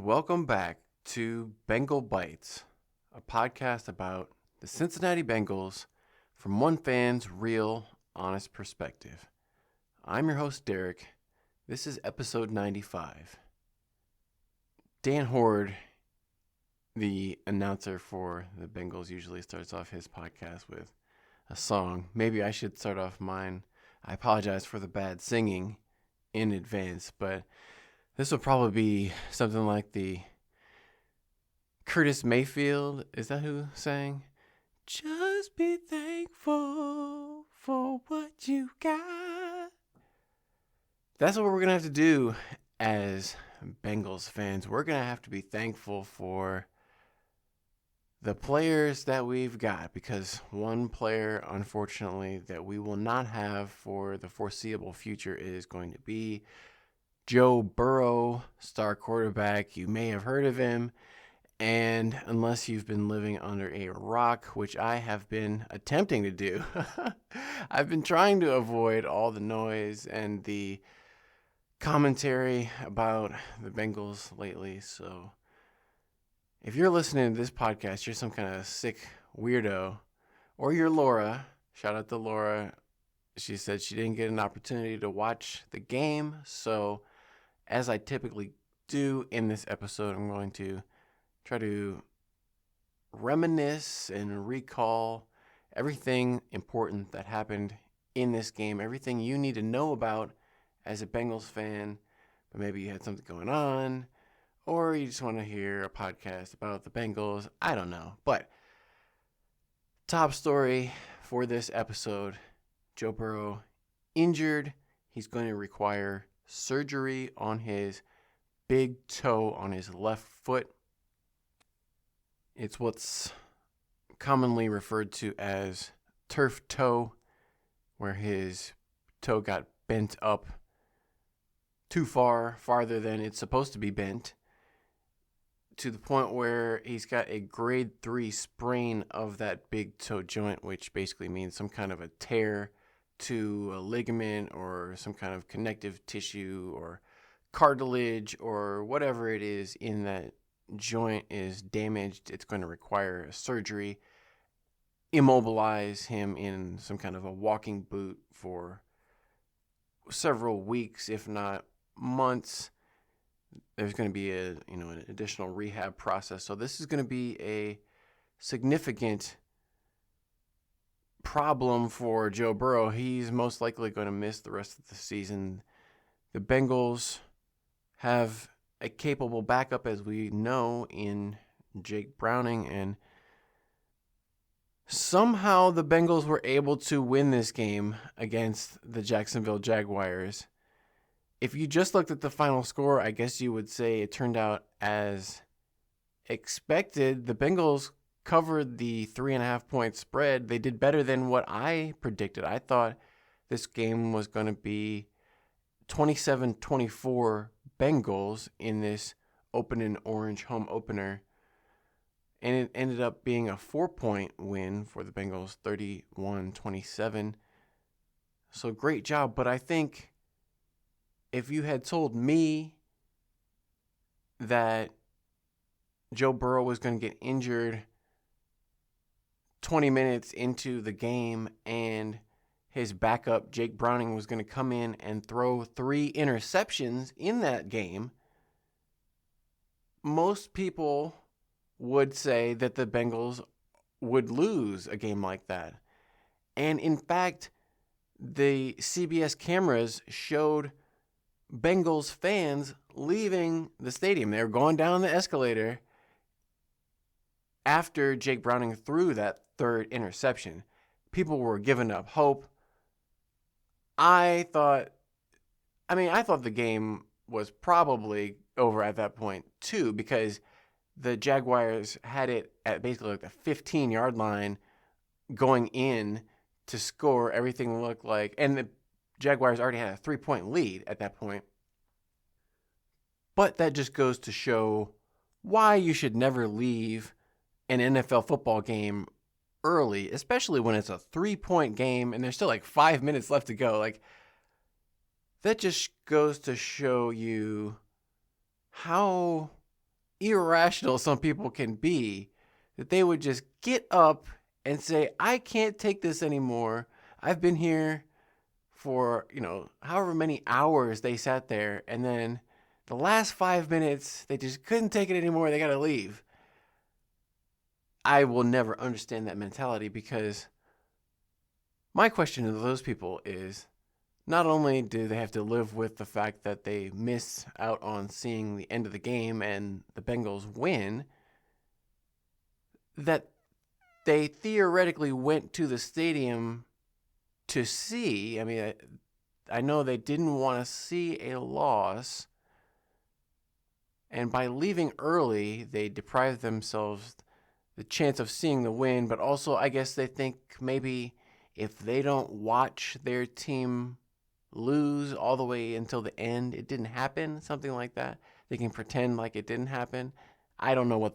welcome back to Bengal Bites, a podcast about the Cincinnati Bengals from one fan's real, honest perspective. I'm your host, Derek. This is episode 95. Dan Horde, the announcer for the Bengals, usually starts off his podcast with a song. Maybe I should start off mine. I apologize for the bad singing in advance, but this will probably be something like the Curtis Mayfield, is that who sang? Just be thankful for what you got. That's what we're going to have to do as Bengals fans. We're going to have to be thankful for the players that we've got, because one player, unfortunately, that we will not have for the foreseeable future is going to be Joe Burrow, star quarterback. You may have heard of him, and unless you've been living under a rock, which I have been attempting to do, I've been trying to avoid all the noise and the commentary about the Bengals lately. So if you're listening to this podcast, you're some kind of sick weirdo, or you're Laura. Shout out to Laura. She said she didn't get an opportunity to watch the game, so as I typically do in this episode, I'm going to try to reminisce and recall everything important that happened in this game, everything you need to know about as a Bengals fan, but maybe you had something going on, or you just want to hear a podcast about the Bengals. I don't know. But top story for this episode, Joe Burrow injured. He's going to require surgery on his big toe on his left foot. It's what's commonly referred to as turf toe, where his toe got bent up too far, farther than it's supposed to be bent, to the point where he's got a grade 3 sprain of that big toe joint, which basically means some kind of a tear to a ligament or some kind of connective tissue or cartilage or whatever it is in that joint is damaged. It's going to require a surgery, immobilize him in some kind of a walking boot for several weeks, if not months. There's going to be an additional rehab process. So this is going to be a significant problem for Joe Burrow. He's most likely going to miss the rest of the season. The Bengals have a capable backup, as we know, in Jake Browning, and somehow the Bengals were able to win this game against the Jacksonville Jaguars. If you just looked at the final score, I guess you would say it turned out as expected. The Bengals covered the 3.5-point spread. They did better than what I predicted. I thought this game was going to be 27-24 Bengals in this open and orange home opener. And it ended up being a 4-point win for the Bengals, 31-27. So great job. But I think if you had told me that Joe Burrow was going to get injured 20 minutes into the game and his backup, Jake Browning, was going to come in and throw 3 interceptions in that game, most people would say that the Bengals would lose a game like that. And in fact, the CBS cameras showed Bengals fans leaving the stadium. They were going down the escalator after Jake Browning threw that 3rd interception. People were giving up hope. I thought the game was probably over at that point too, because the Jaguars had it at basically like the 15-yard line going in to score. Everything looked like, and the Jaguars already had a 3-point lead at that point. But that just goes to show why you should never leave an NFL football game early, especially when it's a 3-point game and there's still like 5 minutes left to go. Like, that just goes to show you how irrational some people can be, that they would just get up and say, I can't take this anymore. I've been here for, however many hours they sat there, and then the last 5 minutes, they just couldn't take it anymore. They got to leave. I will never understand that mentality, because my question to those people is, not only do they have to live with the fact that they miss out on seeing the end of the game and the Bengals win, that they theoretically went to the stadium to see. I mean, I know they didn't want to see a loss, and by leaving early, they deprived themselves the chance of seeing the win. But also, I guess they think maybe if they don't watch their team lose all the way until the end, it didn't happen, something like that. They can pretend like it didn't happen. I don't know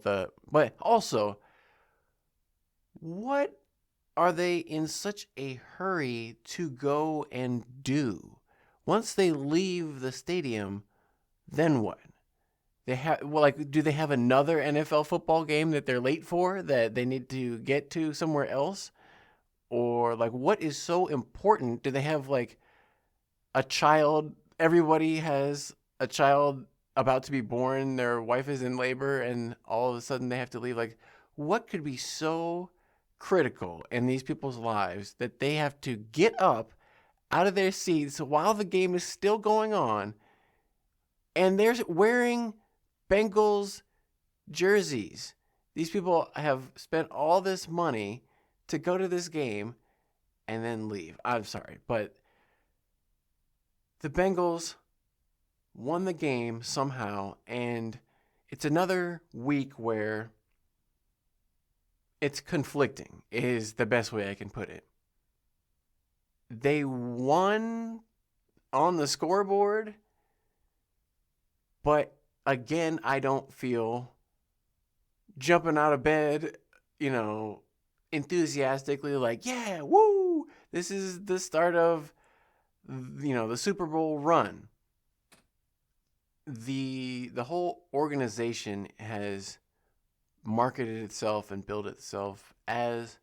but also, what are they in such a hurry to go and do? Once they leave the stadium, then what? Do they have another NFL football game that they're late for that they need to get to somewhere else? Or what is so important? Do they have a child? Everybody has a child about to be born. Their wife is in labor, and all of a sudden they have to leave. What could be so critical in these people's lives that they have to get up out of their seats while the game is still going on, and they're wearing Bengals jerseys? These people have spent all this money to go to this game and then leave. I'm sorry, but the Bengals won the game somehow, and it's another week where it's conflicting, is the best way I can put it. They won on the scoreboard, but again, I don't feel jumping out of bed, enthusiastically yeah, woo, this is the start of, the Super Bowl run. The whole organization has marketed itself and built itself as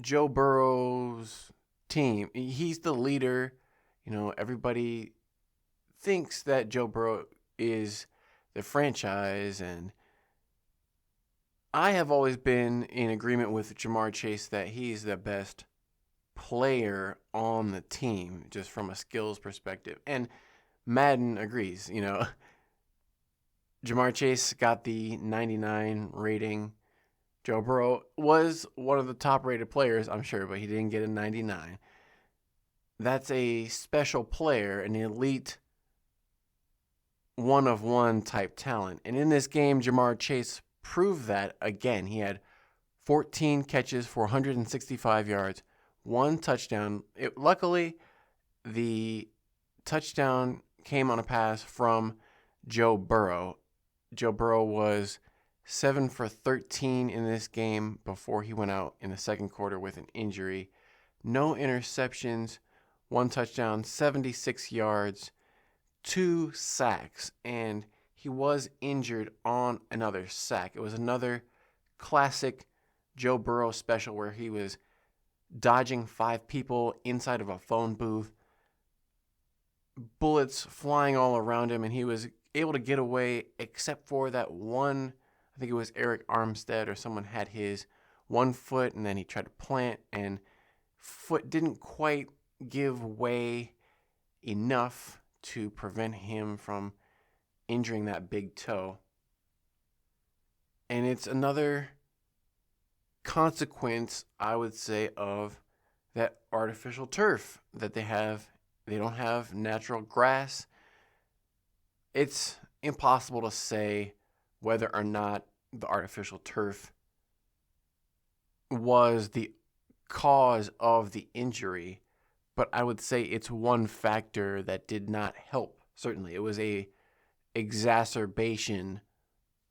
Joe Burrow's team. He's the leader. Everybody thinks that Joe Burrow is the franchise, and I have always been in agreement with Ja'Marr Chase that he's the best player on the team, just from a skills perspective. And Madden agrees. Ja'Marr Chase got the 99 rating. Joe Burrow was one of the top rated players, I'm sure, but he didn't get a 99. That's a special player, an elite one-of-one type talent. And in this game, Ja'Marr Chase proved that again. He had 14 catches for 165 yards, one touchdown. Luckily, the touchdown came on a pass from Joe Burrow. Joe Burrow was 7 for 13 in this game before he went out in the second quarter with an injury. No interceptions, one touchdown, 76 yards, 2 sacks, and he was injured on another sack. It was another classic Joe Burrow special where he was dodging 5 people inside of a phone booth, bullets flying all around him, and he was able to get away except for that one. I think it was Eric Armstead or someone had his one foot, and then he tried to plant, and foot didn't quite give way enough to prevent him from injuring that big toe. And it's another consequence, I would say, of that artificial turf that they have. They don't have natural grass. It's impossible to say whether or not the artificial turf was the cause of the injury, but I would say it's one factor that did not help. Certainly, it was a exacerbation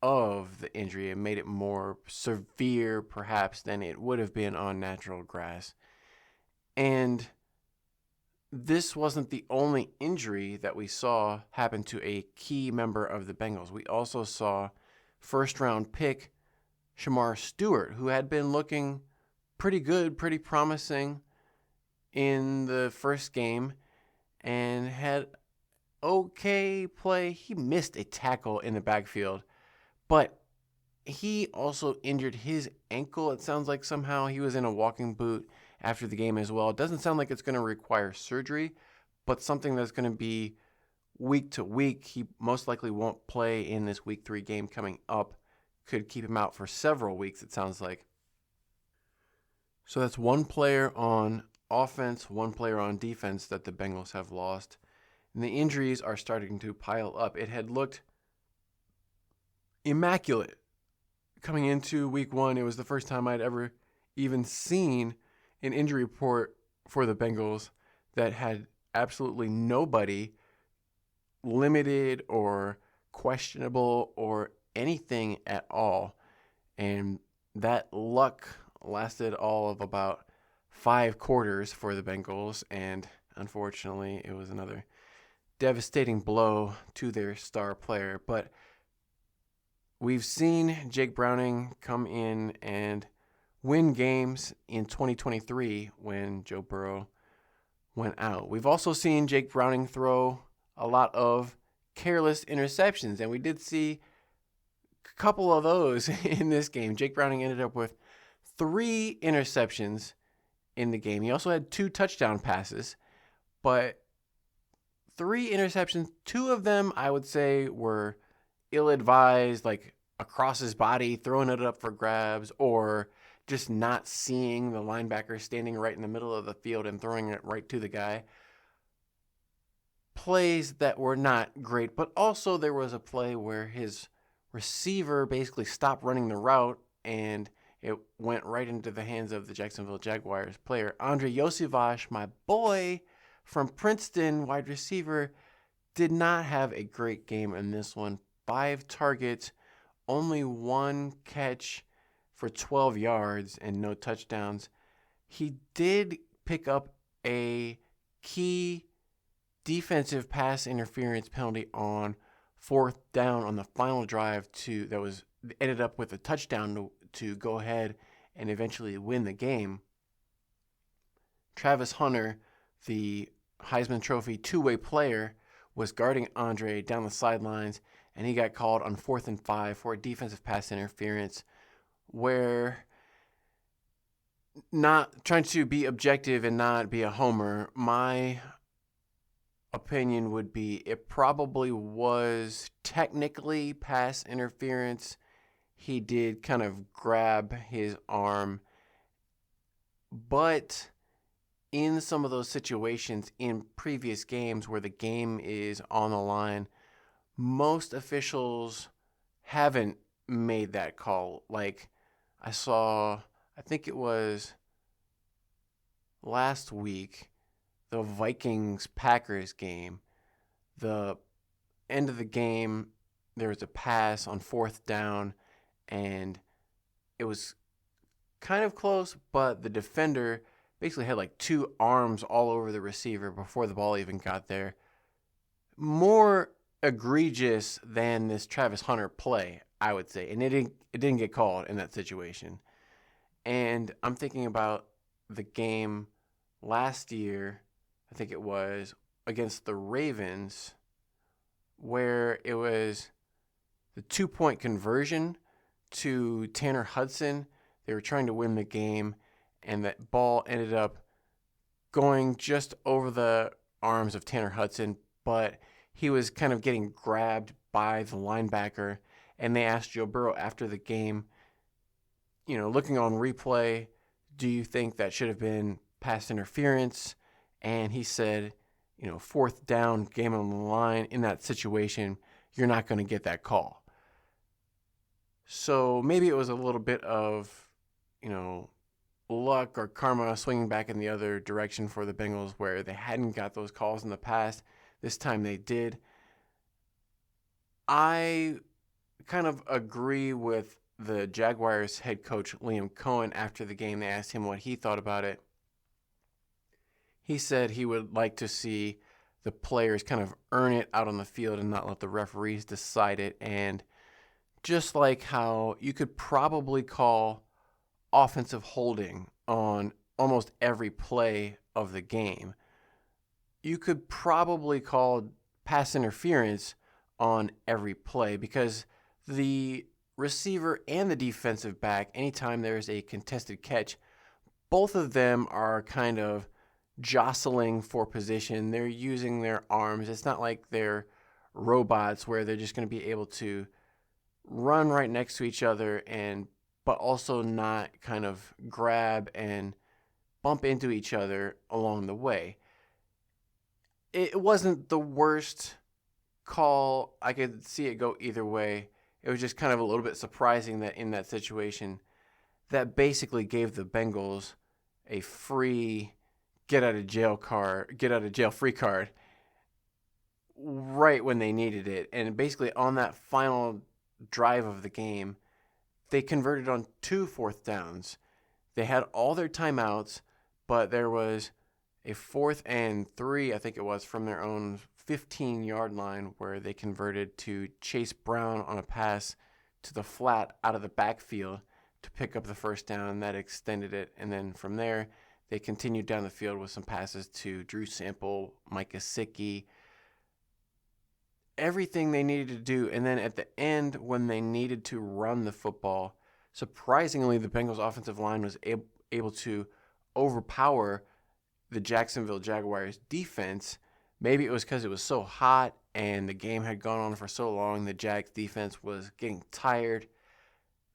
of the injury. It made it more severe, perhaps, than it would have been on natural grass. And this wasn't the only injury that we saw happen to a key member of the Bengals. We also saw first-round pick Shamar Stewart, who had been looking pretty good, pretty promising in the first game and had okay play. He missed a tackle in the backfield, but he also injured his ankle. It sounds like somehow he was in a walking boot after the game as well. It doesn't sound like it's going to require surgery, but something that's going to be week to week. He most likely won't play in this week 3 game coming up. Could keep him out for several weeks, it sounds like. So that's one player on offense, one player on defense that the Bengals have lost. And the injuries are starting to pile up. It had looked immaculate coming into week 1. It was the first time I'd ever even seen an injury report for the Bengals that had absolutely nobody limited or questionable or anything at all. And that luck lasted all of about 5 quarters for the Bengals, and unfortunately it was another devastating blow to their star player. But we've seen Jake Browning come in and win games in 2023 when Joe Burrow went out. We've also seen Jake Browning throw a lot of careless interceptions, and we did see a couple of those in this game. Jake Browning ended up with 3 interceptions in the game. He also had 2 touchdown passes, but 3 interceptions, 2 of them I would say were ill-advised, like across his body, throwing it up for grabs, or just not seeing the linebacker standing right in the middle of the field and throwing it right to the guy. Plays that were not great, but also there was a play where his receiver basically stopped running the route and it went right into the hands of the Jacksonville Jaguars player. Andre Yosivas, my boy from Princeton, wide receiver, did not have a great game in this one. 5 targets, only 1 catch for 12 yards and no touchdowns. He did pick up a key defensive pass interference penalty on 4th down on the final drive that was ended up with a touchdown to go ahead and eventually win the game. Travis Hunter, the Heisman Trophy 2-way player, was guarding Andre down the sidelines, and he got called on 4th and 5 for a defensive pass interference, where, not trying to be objective and not be a homer, my opinion would be it probably was technically pass interference. He did kind of grab his arm, but in some of those situations in previous games where the game is on the line, most officials haven't made that call. Like I think it was last week, the Vikings-Packers game. The end of the game, there was a pass on 4th down, and it was kind of close, but the defender basically had like 2 arms all over the receiver before the ball even got there. More egregious than this Travis Hunter play, I would say, and it didn't get called in that situation. And I'm thinking about the game last year, I think it was against the Ravens, where it was the 2-point conversion to Tanner Hudson. They were trying to win the game, and that ball ended up going just over the arms of Tanner Hudson, but he was kind of getting grabbed by the linebacker, and they asked Joe Burrow after the game, looking on replay, do you think that should have been pass interference? And he said, 4th down, game on the line, in that situation, you're not going to get that call. So maybe it was a little bit of, luck or karma swinging back in the other direction for the Bengals, where they hadn't got those calls in the past. This time they did. I kind of agree with the Jaguars head coach Liam Cohen after the game. They asked him what he thought about it. He said he would like to see the players kind of earn it out on the field and not let the referees decide it. And just like how you could probably call offensive holding on almost every play of the game, you could probably call pass interference on every play, because the receiver and the defensive back, anytime there's a contested catch, both of them are kind of jostling for position. They're using their arms. It's not like they're robots where they're just going to be able to run right next to each other but also not kind of grab and bump into each other along the way. It wasn't the worst call. I could see it go either way. It was just kind of a little bit surprising that in that situation, that basically gave the Bengals a free get out of jail free card right when they needed it. And basically on that final drive of the game, they converted on 2 fourth downs. They had all their timeouts, but there was a 4th and 3, I think it was, from their own 15-yard line where they converted to Chase Brown on a pass to the flat out of the backfield to pick up the first down, and that extended it. And then from there, they continued down the field with some passes to Drew Sample, Mike Gesicki, everything they needed to do. And then at the end, when they needed to run the football, surprisingly, the Bengals offensive line was able to overpower the Jacksonville Jaguars defense. Maybe it was because it was so hot and the game had gone on for so long, the Jags defense was getting tired.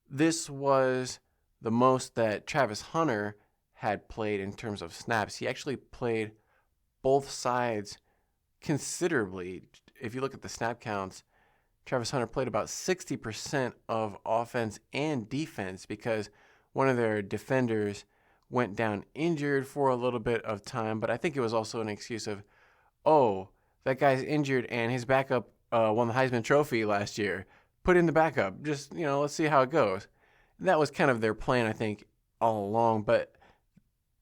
This was the most that Travis Hunter had played in terms of snaps. He actually played both sides considerably. If you look at the snap counts, Travis Hunter played about 60% of offense and defense, because one of their defenders went down injured for a little bit of time. But I think it was also an excuse of, oh, that guy's injured and his backup won the Heisman Trophy last year. Put in the backup. Just, let's see how it goes. And that was kind of their plan, I think, all along. But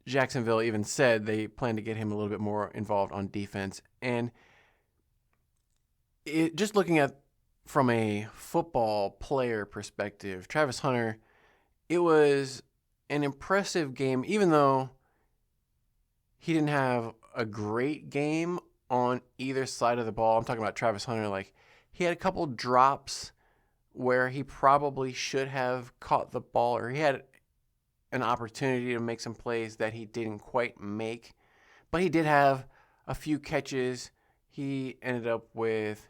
Jacksonville even said they plan to get him a little bit more involved on defense. And just looking at from a football player perspective, Travis Hunter, it was an impressive game, even though he didn't have a great game on either side of the ball. I'm talking about Travis Hunter. Like, he had a couple drops where he probably should have caught the ball, or he had an opportunity to make some plays that he didn't quite make. But he did have a few catches. He ended up with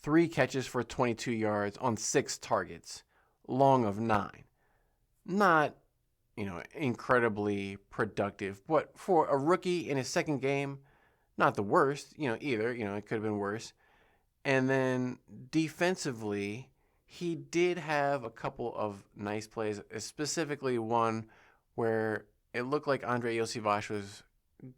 3 catches for 22 yards on 6 targets, long of 9. Not, incredibly productive, but for a rookie in his second game, not the worst, either. It could have been worse. And then defensively, he did have a couple of nice plays, specifically one where it looked like Andre Iosivas was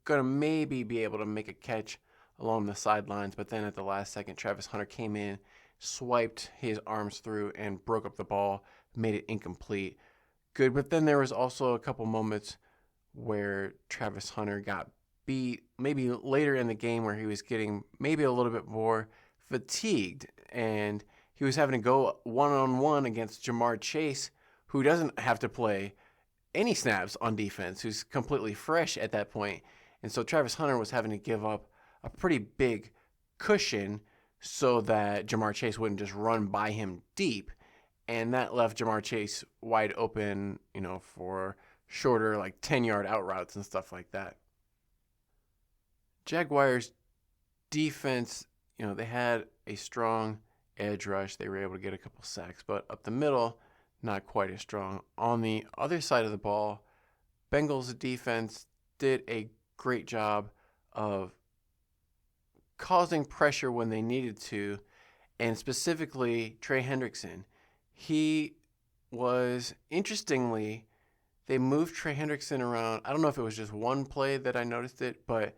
going to maybe be able to make a catch along the sidelines, but then at the last second, Travis Hunter came in, swiped his arms through, and broke up the ball, made it incomplete. Good, but then there was also a couple moments where Travis Hunter got beat, maybe later in the game, where he was getting maybe a little bit more fatigued, and he was having to go one-on-one against Jamar Chase, who doesn't have to play any snaps on defense, who's completely fresh at that point. And so Travis Hunter was having to give up a pretty big cushion so that Jamar Chase wouldn't just run by him deep. And that left Jamar Chase wide open, for shorter, like 10-yard out routes and stuff like that. Jaguars defense, they had a strong edge rush. They were able to get a couple sacks, but up the middle, not quite as strong. On the other side of the ball, Bengals defense did a great job of causing pressure when they needed to, and specifically Trey Hendrickson. He was, interestingly, they moved Trey Hendrickson around. I don't know if it was just one play that I noticed it, but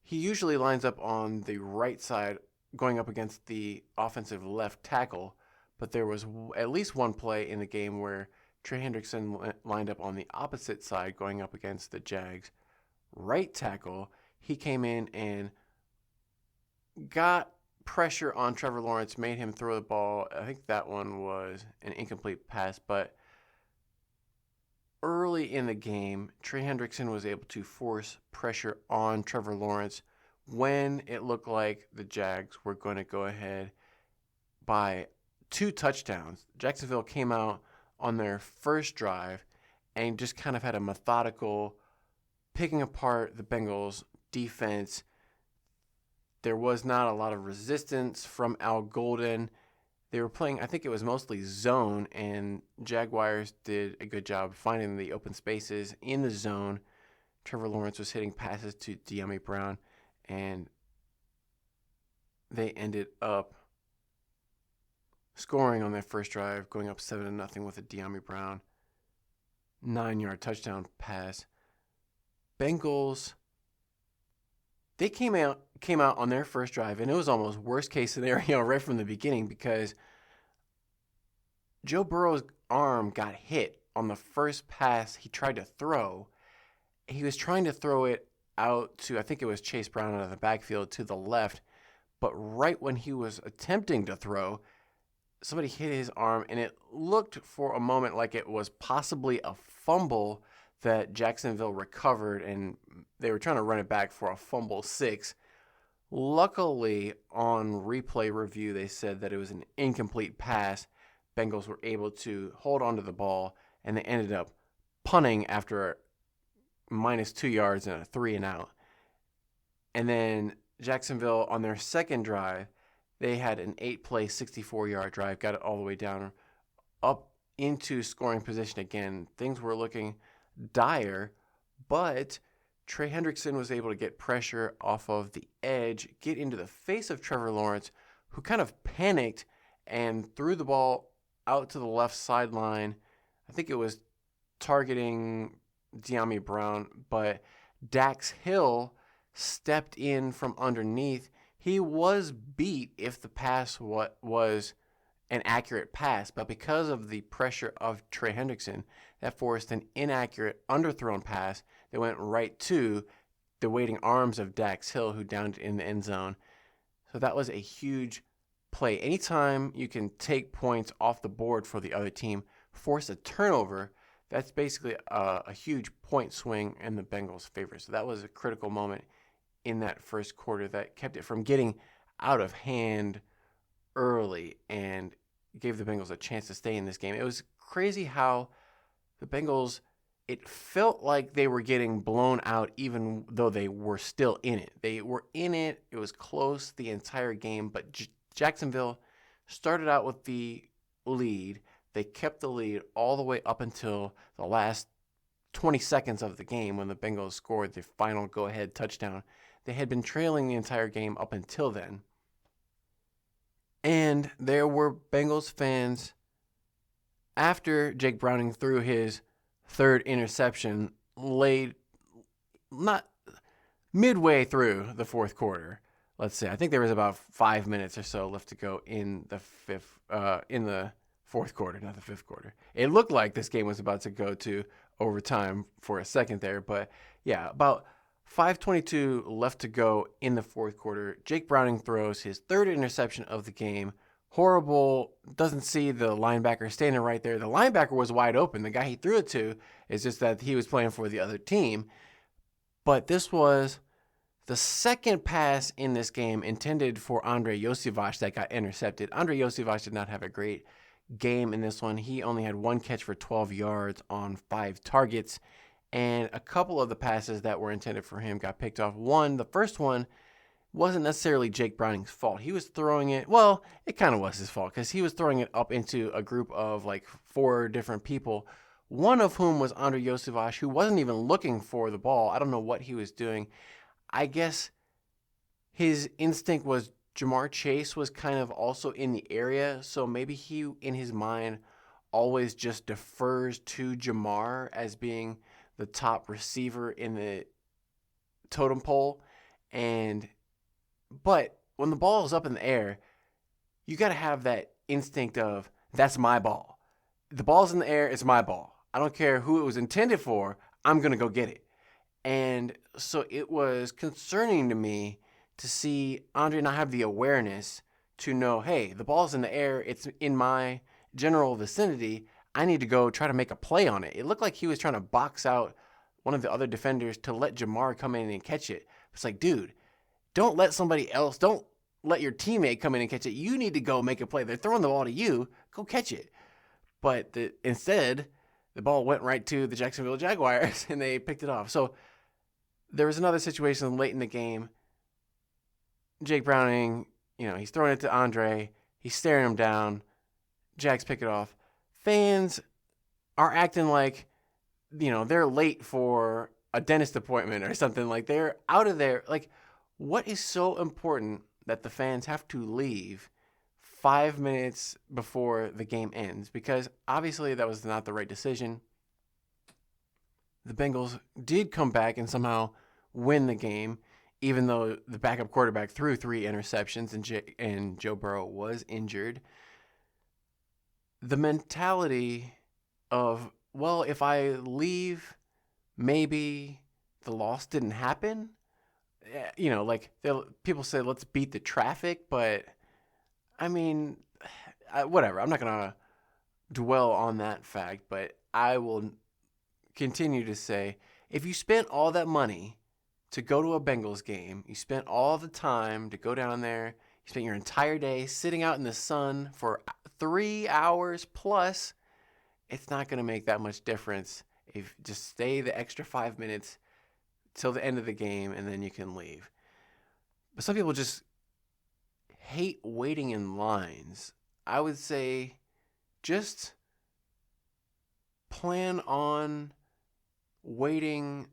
he usually lines up on the right side going up against the offensive left tackle, but there was at least one play in the game where Trey Hendrickson lined up on the opposite side going up against the Jags right tackle. He came in and got pressure on Trevor Lawrence, made him throw the ball. I think that one was an incomplete pass, but early in the game, Trey Hendrickson was able to force pressure on Trevor Lawrence when it looked like the Jags were going to go ahead by 2 touchdowns. Jacksonville came out on their first drive and just kind of had a methodical picking apart the Bengals defense. There was not a lot of resistance from Al Golden. They were playing, I think it was mostly zone, and Jaguars did a good job finding the open spaces in the zone. Trevor Lawrence was hitting passes to De'Ami Brown, and they ended up scoring on their first drive, going up 7-0 with a De'Ami Brown 9-yard touchdown pass. Bengals, they came out on their first drive, and it was almost worst case scenario right from the beginning because Joe Burrow's arm got hit on the first pass he tried to throw. He was trying to throw it out to, I think it was Chase Brown out of the backfield to the left, but right when he was attempting to throw, somebody hit his arm, and it looked for a moment like it was possibly a fumble that Jacksonville recovered, and they were trying to run it back for a fumble 6. Luckily, on replay review, they said that it was an incomplete pass. Bengals were able to hold on to the ball, and they ended up punting after -2 yards and a 3-and-out. And then Jacksonville, on their second drive, they had an 8-play, 64-yard drive, got it all the way down, up into scoring position again. Things were looking dire, but Trey Hendrickson was able to get pressure off of the edge, get into the face of Trevor Lawrence, who kind of panicked and threw the ball out to the left sideline. I think it was targeting De'Ami Brown, but Dax Hill stepped in from underneath. He was beat if the pass was an accurate pass, but because of the pressure of Trey Hendrickson, that forced an inaccurate underthrown pass that went right to the waiting arms of Dax Hill, who downed in the end zone. So that was a huge play. Anytime you can take points off the board for the other team, force a turnover, that's basically a huge point swing in the Bengals' favor. So that was a critical moment in that first quarter that kept it from getting out of hand early and gave the Bengals a chance to stay in this game. It was crazy how the Bengals, it felt like they were getting blown out even though they were still in it. They were in it. It was close the entire game, but Jacksonville started out with the lead. They kept the lead all the way up until the last 20 seconds of the game when the Bengals scored the final go-ahead touchdown. They had been trailing the entire game up until then. And there were Bengals fans, after Jake Browning threw his third interception, not midway through the fourth quarter. Let's say, I think there was about 5 minutes or so left to go in the fourth quarter, not the fifth quarter. It looked like this game was about to go to overtime for a second there, but yeah, about 5:22 left to go in the fourth quarter. Jake Browning throws his third interception of the game. Horrible, doesn't see the linebacker standing right there. The linebacker was wide open. The guy he threw it to is just that he was playing for the other team. But this was the second pass in this game intended for Andrei Iosivas that got intercepted. Andrei Iosivas did not have a great game in this one. He only had 1 catch for 12 yards on 5 targets. And a couple of the passes that were intended for him got picked off. The first one wasn't necessarily Jake Browning's fault. He was throwing it, well, it kind of was his fault because he was throwing it up into a group of like 4 different people, one of whom was Andrei Iosivas, who wasn't even looking for the ball. I don't know what he was doing. I guess his instinct was Jamar Chase was kind of also in the area, so maybe he, in his mind, always just defers to Jamar as being the top receiver in the totem pole. But when the ball is up in the air, you got to have that instinct of, that's my ball. The ball's in the air, it's my ball. I don't care who it was intended for, I'm going to go get it. And so it was concerning to me to see Andre not have the awareness to know, hey, the ball's in the air. It's in my general vicinity. I need to go try to make a play on it. It looked like he was trying to box out one of the other defenders to let Jamar come in and catch it. It's like, dude, don't let your teammate come in and catch it. You need to go make a play. They're throwing the ball to you. Go catch it. But instead, the ball went right to the Jacksonville Jaguars, and they picked it off. So there was another situation late in the game. Jake Browning, he's throwing it to Andre. He's staring him down. Jags pick it off. Fans are acting like, they're late for a dentist appointment or something. Like they're out of there. Like, what is so important that the fans have to leave 5 minutes before the game ends? Because obviously that was not the right decision. The Bengals did come back and somehow win the game, even though the backup quarterback threw 3 interceptions and Joe Burrow was injured. The mentality of, well, if I leave, maybe the loss didn't happen. People say, let's beat the traffic, but I mean, whatever. I'm not going to dwell on that fact, but I will continue to say, if you spent all that money to go to a Bengals game, you spent all the time to go down there, you spent your entire day sitting out in the sun for 3 hours plus, it's not going to make that much difference if just stay the extra 5 minutes till the end of the game and then you can leave. But some people just hate waiting in lines. I would say just plan on waiting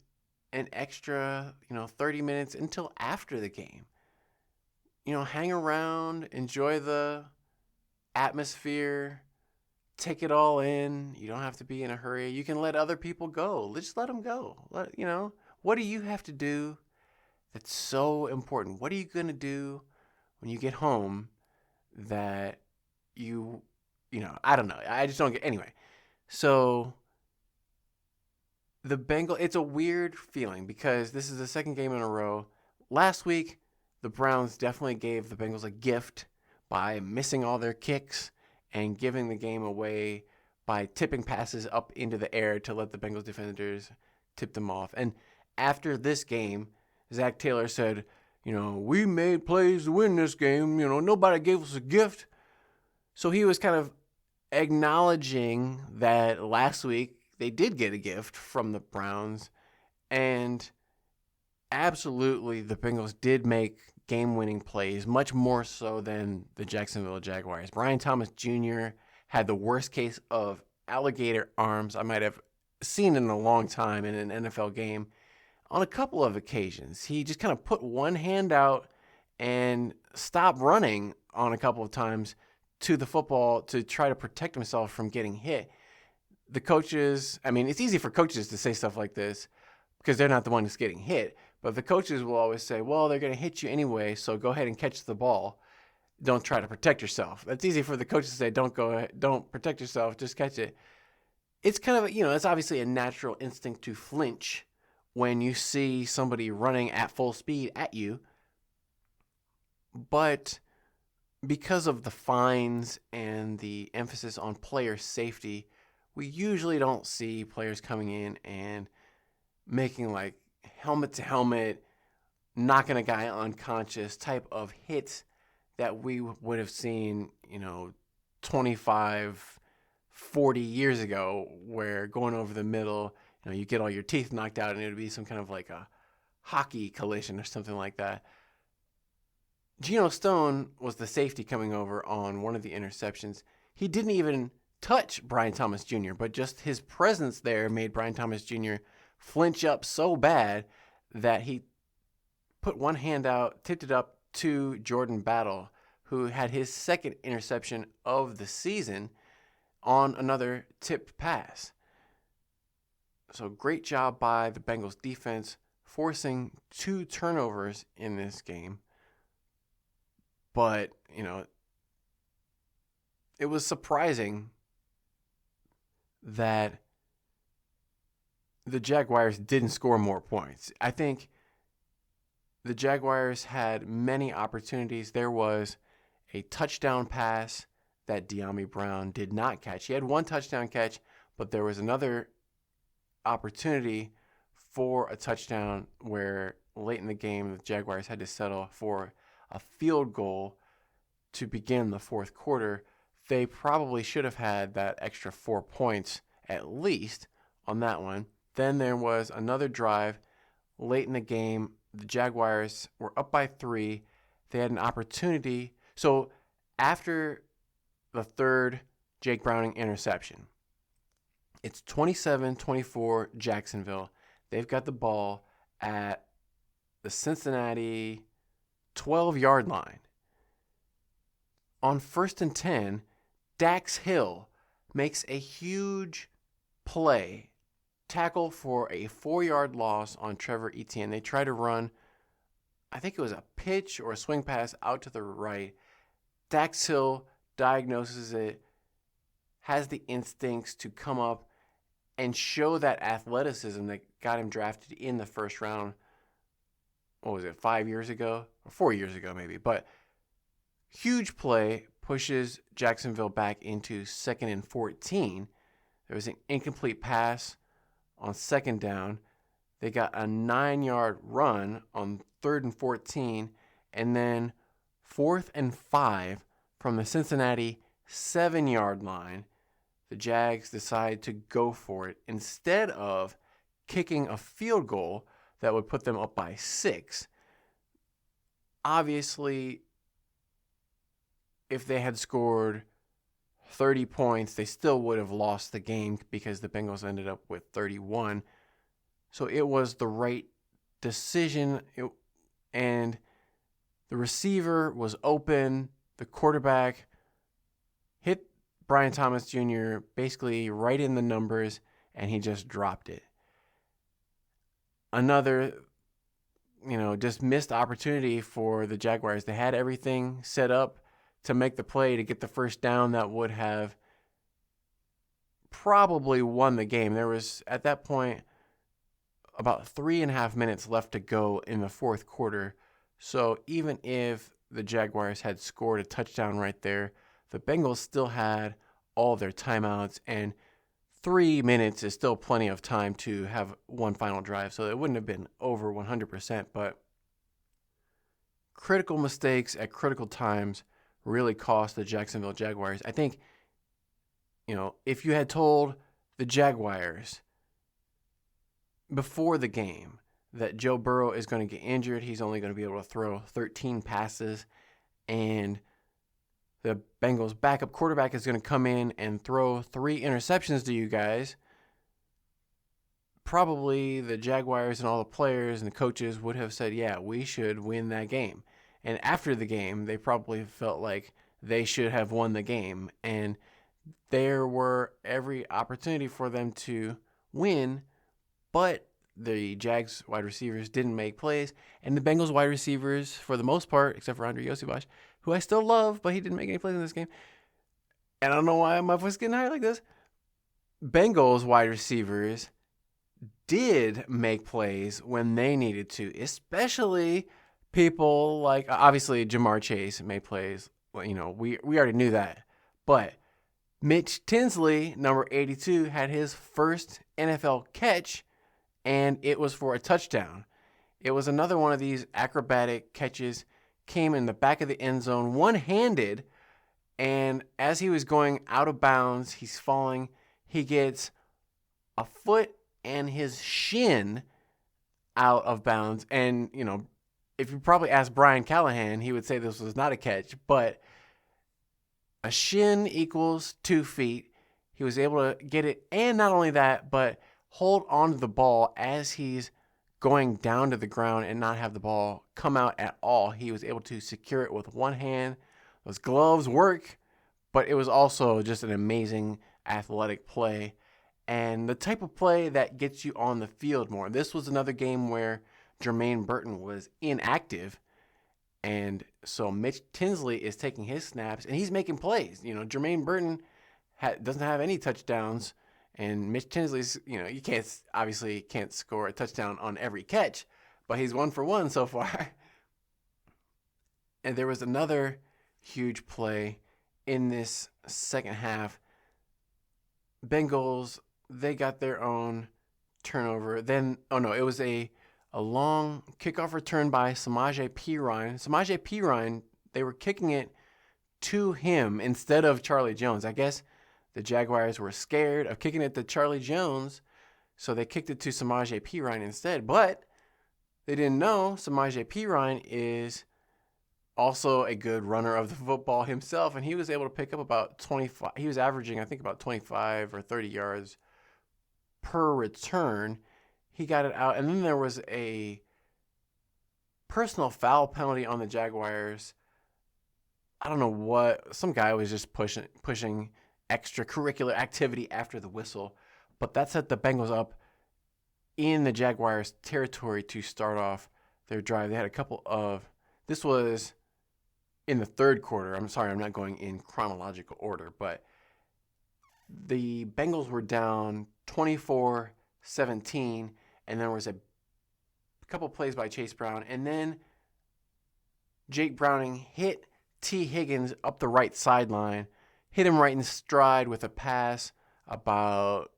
an extra, 30 minutes until after the game. Hang around, enjoy the atmosphere, take it all in. You don't have to be in a hurry. You can let other people go. Just let them go. What do you have to do that's so important? What are you going to do when you get home that I don't know. I just don't get, anyway. So it's a weird feeling because this is the second game in a row. Last week, the Browns definitely gave the Bengals a gift by missing all their kicks and giving the game away by tipping passes up into the air to let the Bengals defenders tip them off. And after this game, Zach Taylor said, we made plays to win this game. Nobody gave us a gift. So he was kind of acknowledging that last week they did get a gift from the Browns. And absolutely, the Bengals did make game-winning plays, much more so than the Jacksonville Jaguars. Brian Thomas Jr. had the worst case of alligator arms I might have seen in a long time in an NFL game. On a couple of occasions, he just kind of put one hand out and stopped running on a couple of times to the football to try to protect himself from getting hit. The coaches, it's easy for coaches to say stuff like this because they're not the one who's getting hit. But the coaches will always say, well, they're going to hit you anyway, so go ahead and catch the ball. Don't try to protect yourself. That's easy for the coaches to say, don't protect yourself, just catch it. It's kind of, it's obviously a natural instinct to flinch when you see somebody running at full speed at you. But because of the fines and the emphasis on player safety, we usually don't see players coming in and making like helmet to helmet, knocking a guy unconscious type of hits that we would have seen, 25, 40 years ago, where going over the middle, you get all your teeth knocked out and it would be some kind of like a hockey collision or something like that. Geno Stone was the safety coming over on one of the interceptions. He didn't even touch Brian Thomas Jr., but just his presence there made Brian Thomas Jr. flinch up so bad that he put one hand out, tipped it up to Jordan Battle, who had his second interception of the season on another tipped pass. So great job by the Bengals defense forcing 2 turnovers in this game. But, it was surprising that the Jaguars didn't score more points. I think the Jaguars had many opportunities. There was a touchdown pass that De'Ami Brown did not catch. He had one touchdown catch, but there was another opportunity for a touchdown where late in the game the Jaguars had to settle for a field goal to begin the fourth quarter. They probably should have had that extra 4 points at least on that one. Then there was another drive late in the game. The Jaguars were up by 3. They had an opportunity. So after the third Jake Browning interception, it's 27-24 Jacksonville. They've got the ball at the Cincinnati 12-yard line. On 1st and 10, Dax Hill makes a huge play, tackle for a 4-yard loss on Trevor Etienne. They try to run, I think it was a pitch or a swing pass out to the right. Dax Hill diagnoses it, has the instincts to come up and show that athleticism that got him drafted in the first round. What was it, 5 years ago? Or 4 years ago maybe. But huge play, pushes Jacksonville back into 2nd and 14. There was an incomplete pass on 2nd down. They got a 9-yard run on 3rd and 14. And then 4th and 5 from the Cincinnati 7-yard line. The Jags decide to go for it instead of kicking a field goal that would put them up by 6. Obviously, if they had scored 30 points, they still would have lost the game because the Bengals ended up with 31. So it was the right decision, and the receiver was open. The quarterback hit Brian Thomas Jr. basically right in the numbers, and he just dropped it. Another, just missed opportunity for the Jaguars. They had everything set up to make the play to get the first down that would have probably won the game. There was, at that point, about 3.5 minutes left to go in the fourth quarter. So even if the Jaguars had scored a touchdown right there, the Bengals still had all their timeouts, and 3 minutes is still plenty of time to have one final drive. So it wouldn't have been over 100%, but critical mistakes at critical times really cost the Jacksonville Jaguars. I think, if you had told the Jaguars before the game that Joe Burrow is going to get injured, he's only going to be able to throw 13 passes, and the Bengals backup quarterback is going to come in and throw 3 interceptions to you guys, probably the Jaguars and all the players and the coaches would have said, yeah, we should win that game. And after the game, they probably felt like they should have won the game. And there were every opportunity for them to win, but the Jags wide receivers didn't make plays. And the Bengals wide receivers, for the most part, except for Andre Yosivash, who I still love, but he didn't make any plays in this game. And I don't know why my voice is getting higher like this. Bengals wide receivers did make plays when they needed to, especially people like, obviously, Jamar Chase made plays. We already knew that. But Mitch Tinsley, number 82, had his first NFL catch, and it was for a touchdown. It was another one of these acrobatic catches, came in the back of the end zone, one-handed, and as he was going out of bounds, he's falling. He gets a foot and his shin out of bounds. And, if you probably asked Brian Callahan, he would say this was not a catch, but a shin equals 2 feet. He was able to get it, and not only that, but hold on to the ball as he's going down to the ground and not have the ball come out at all. He was able to secure it with one hand. Those gloves work, but it was also just an amazing athletic play and the type of play that gets you on the field more. This was another game where Jermaine Burton was inactive, and so Mitch Tinsley is taking his snaps and he's making plays. Jermaine Burton doesn't have any touchdowns And Mitch Tinsley's, you can't score a touchdown on every catch, but he's 1 for 1 so far. And there was another huge play in this second half. Bengals, they got their own turnover. Then, it was a long kickoff return by Samaje Perine. Samaje Perine, they were kicking it to him instead of Charlie Jones. I guess the Jaguars were scared of kicking it to Charlie Jones, so they kicked it to Samaje Perine instead. But they didn't know Samaje Perine is also a good runner of the football himself, and he was able to pick up about 25. He was averaging, I think, about 25 or 30 yards per return. He got it out, and then there was a personal foul penalty on the Jaguars. I don't know what. Some guy was just pushing extracurricular activity after the whistle, but that set the Bengals up in the Jaguars' territory to start off their drive. They had a couple of. This was in the third quarter. I'm sorry, I'm not going in chronological order, but the Bengals were down 24-17, and there was a couple plays by Chase Brown, and then Jake Browning hit T. Higgins up the right sideline, hit him right in stride with a pass about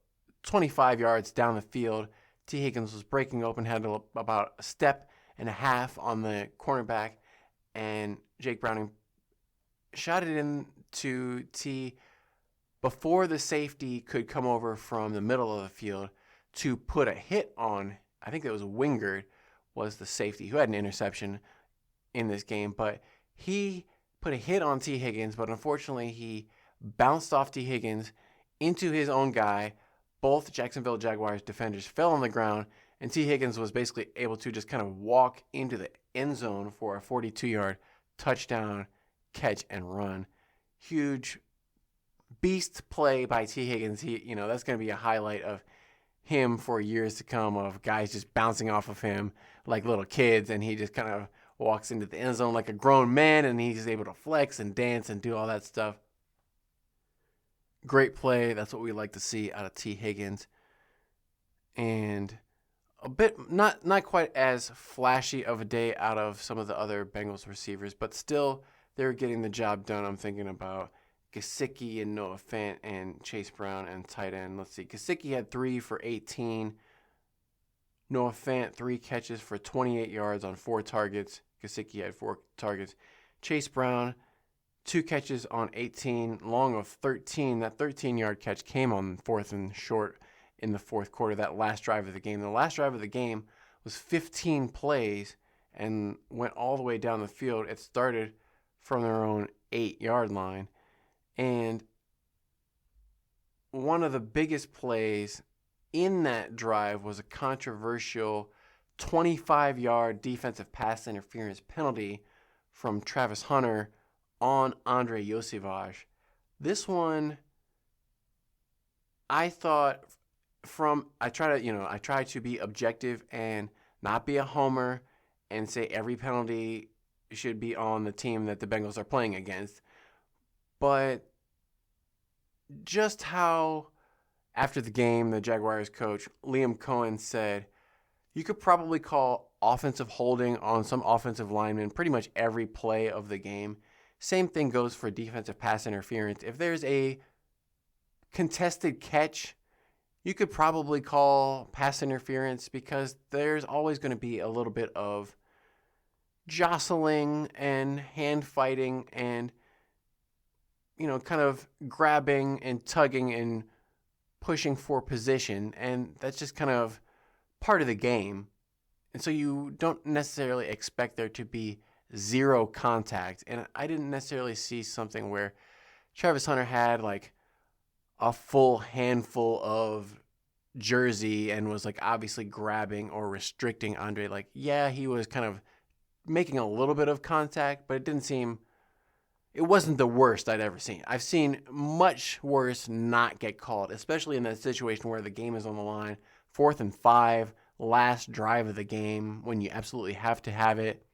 25 yards down the field. T. Higgins was breaking open, had about a step and a half on the cornerback, and Jake Browning shot it into T before the safety could come over from the middle of the field to put a hit on, I think it was Wingard, was the safety, who had an interception in this game. But he put a hit on T. Higgins, but unfortunately he bounced off T. Higgins into his own guy. Both Jacksonville Jaguars defenders fell on the ground, and T. Higgins was basically able to just kind of walk into the end zone for a 42-yard touchdown catch and run. Huge beast play by T. Higgins. That's going to be a highlight of him for years to come, of guys just bouncing off of him like little kids, and he just kind of walks into the end zone like a grown man, and he's able to flex and dance and do all that stuff. Great play. That's what we like to see out of T. Higgins. And a bit not quite as flashy of a day out of some of the other Bengals receivers, but still they're getting the job done. I'm thinking about Gesicki and Noah Fant and Chase Brown and tight end. Let's see. Gesicki had 3 for 18. Noah Fant, 3 catches for 28 yards on 4 targets. Gesicki had 4 targets. Chase Brown, 2 catches on 18, long of 13. That 13-yard catch came on 4th and short in the fourth quarter, that last drive of the game. The last drive of the game was 15 plays and went all the way down the field. It started from their own 8-yard line. And one of the biggest plays in that drive was a controversial 25-yard defensive pass interference penalty from Travis Hunter on Andre Iosivas. This one, I thought I try to be objective and not be a homer and say every penalty should be on the team that the Bengals are playing against. But just how, after the game, the Jaguars coach, Liam Cohen, said, you could probably call offensive holding on some offensive linemen pretty much every play of the game. Same thing goes for defensive pass interference. If there's a contested catch, you could probably call pass interference because there's always going to be a little bit of jostling and hand fighting and kind of grabbing and tugging and pushing for position, and that's just kind of part of the game. And so you don't necessarily expect there to be zero contact. And I didn't necessarily see something where Travis Hunter had like a full handful of jersey and was like obviously grabbing or restricting Andre. Like, yeah, he was kind of making a little bit of contact, but it wasn't the worst I'd ever seen. I've seen much worse not get called, especially in that situation where the game is on the line. 4th and 5, last drive of the game, when you absolutely have to have it.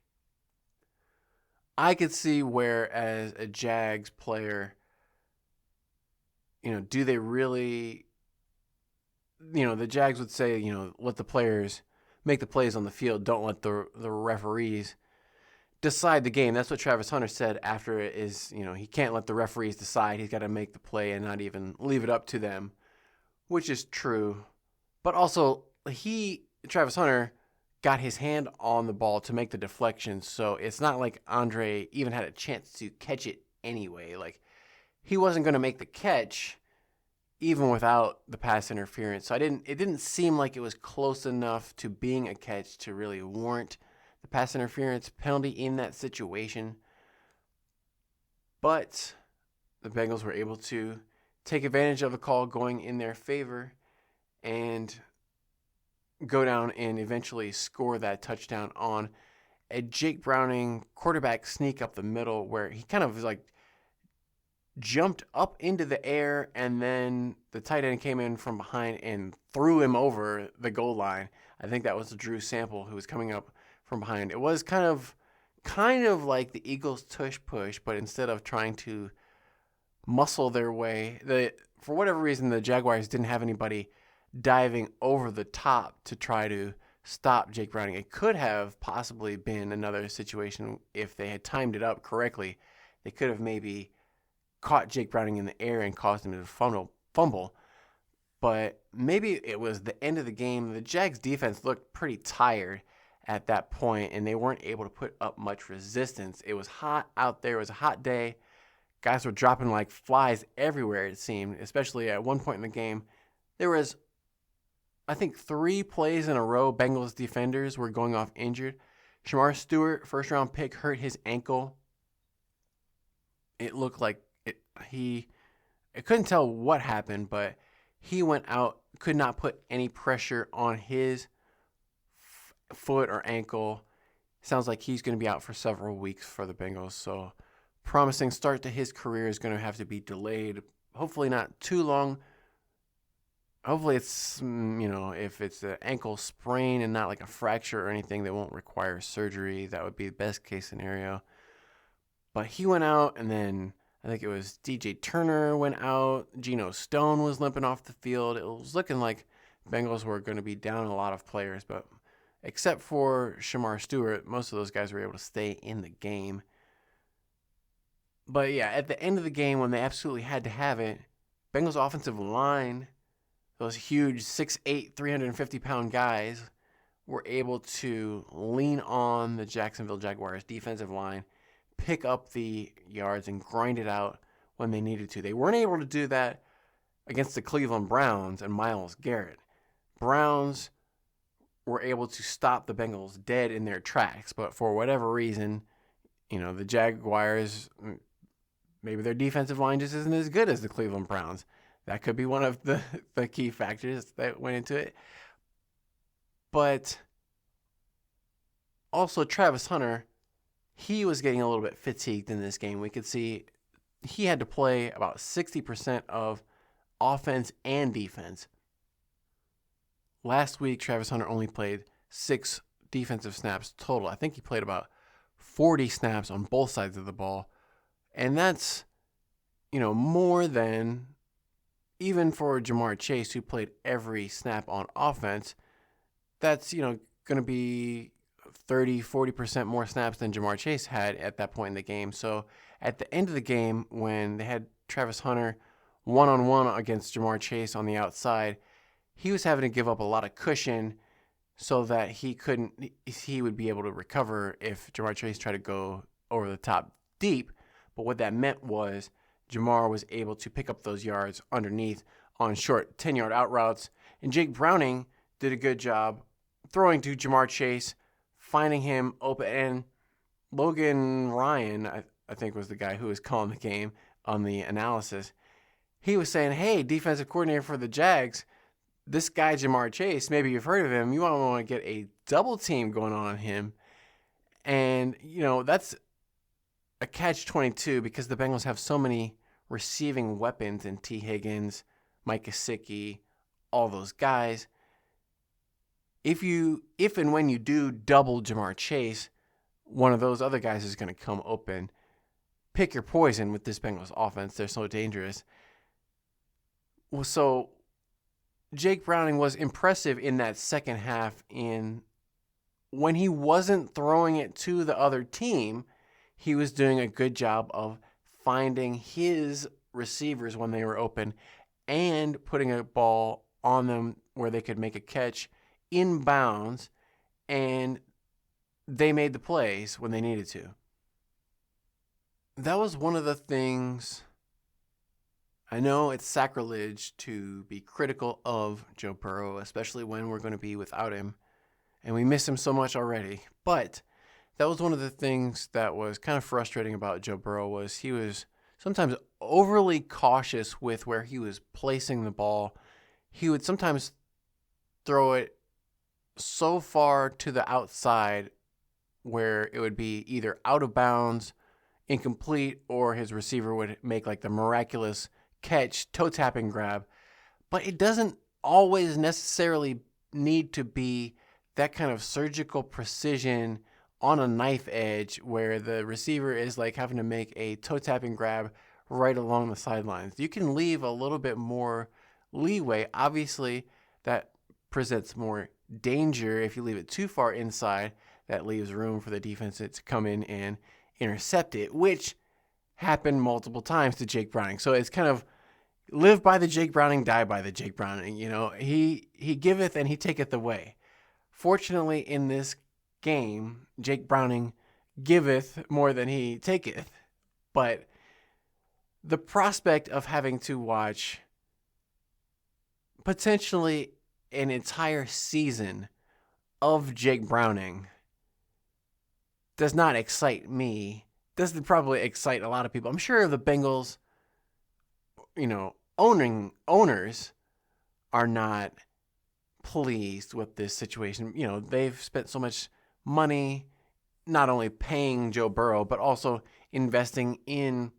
I could see where, as a Jags player, do they really the Jags would say, let the players make the plays on the field. Don't let the referees decide the game. That's what Travis Hunter said after it is, he can't let the referees decide. He's got to make the play and not even leave it up to them, which is true. But also, Travis Hunter, got his hand on the ball to make the deflection, so it's not like Andre even had a chance to catch it anyway. Like, he wasn't going to make the catch even without the pass interference. So it didn't seem like it was close enough to being a catch to really warrant the pass interference penalty in that situation. But the Bengals were able to take advantage of the call going in their favor and go down and eventually score that touchdown on a Jake Browning quarterback sneak up the middle, where he kind of like jumped up into the air, and then the tight end came in from behind and threw him over the goal line. I think that was Drew Sample who was coming up from behind. It was kind of like the Eagles tush push, but instead of trying to muscle their way, for whatever reason, the Jaguars didn't have anybody diving over the top to try to stop Jake Browning. It could have possibly been another situation if they had timed it up correctly. They could have maybe caught Jake Browning in the air and caused him to fumble. But maybe it was the end of the game. The Jags defense looked pretty tired at that point, and they weren't able to put up much resistance. It was hot out there. It was a hot day. Guys were dropping like flies everywhere, it seemed, especially at one point in the game. There was, I think, 3 plays in a row Bengals defenders were going off injured. Shamar Stewart, first-round pick, hurt his ankle. It looked like I couldn't tell what happened, but he went out, could not put any pressure on his foot or ankle. Sounds like he's going to be out for several weeks for the Bengals. So, promising start to his career is going to have to be delayed. Hopefully not too long. Hopefully it's, if it's an ankle sprain and not like a fracture or anything that won't require surgery, that would be the best case scenario. But he went out, and then I think it was DJ Turner went out. Geno Stone was limping off the field. It was looking like Bengals were going to be down a lot of players, but except for Shamar Stewart, most of those guys were able to stay in the game. But yeah, at the end of the game, when they absolutely had to have it, Bengals offensive line, those huge 6'8", 350-pound guys, were able to lean on the Jacksonville Jaguars defensive line, pick up the yards, and grind it out when they needed to. They weren't able to do that against the Cleveland Browns and Myles Garrett. Browns were able to stop the Bengals dead in their tracks, but for whatever reason, the Jaguars, maybe their defensive line just isn't as good as the Cleveland Browns. That could be one of the key factors that went into it. But also Travis Hunter, he was getting a little bit fatigued in this game. We could see he had to play about 60% of offense and defense. Last week, Travis Hunter only played 6 defensive snaps total. I think he played about 40 snaps on both sides of the ball. And that's, more than, even for Jamar Chase, who played every snap on offense, that's, going to be 30, 40% more snaps than Jamar Chase had at that point in the game. So at the end of the game, when they had Travis Hunter one-on-one against Jamar Chase on the outside, he was having to give up a lot of cushion so that he would be able to recover if Jamar Chase tried to go over the top deep. But what that meant was Jamar was able to pick up those yards underneath on short 10-yard out routes. And Jake Browning did a good job throwing to Jamar Chase, finding him open. And Logan Ryan, I think, was the guy who was calling the game on the analysis. He was saying, hey, defensive coordinator for the Jags, this guy Jamar Chase, maybe you've heard of him, you want to get a double team going on him. And, that's a catch-22 because the Bengals have so many receiving weapons in T. Higgins, Mike Gesicki, all those guys. If and when you do double Jamar Chase, one of those other guys is going to come open. Pick your poison with this Bengals offense. They're so dangerous. So Jake Browning was impressive in that second half when he wasn't throwing it to the other team, he was doing a good job of finding his receivers when they were open and putting a ball on them where they could make a catch in bounds, and they made the plays when they needed to. That was one of the things. I know it's sacrilege to be critical of Joe Burrow, especially when we're going to be without him, and we miss him so much already. But that was one of the things that was kind of frustrating about Joe Burrow was he was sometimes overly cautious with where he was placing the ball. He would sometimes throw it so far to the outside where it would be either out of bounds, incomplete, or his receiver would make like the miraculous catch, toe tapping grab. But it doesn't always necessarily need to be that kind of surgical precision on a knife edge where the receiver is like having to make a toe tapping grab right along the sidelines. You can leave a little bit more leeway. Obviously, that presents more danger if you leave it too far inside. That leaves room for the defense to come in and intercept it, which happened multiple times to Jake Browning. So it's kind of live by the Jake Browning, die by the Jake Browning. You know, he giveth and he taketh away. Fortunately, in this game, Jake Browning giveth more than he taketh. But the prospect of having to watch potentially an entire season of Jake Browning does not excite me. Doesn't probably excite a lot of people. I'm sure the Bengals, owners are not pleased with this situation. They've spent so much money not only paying Joe Burrow, but also investing in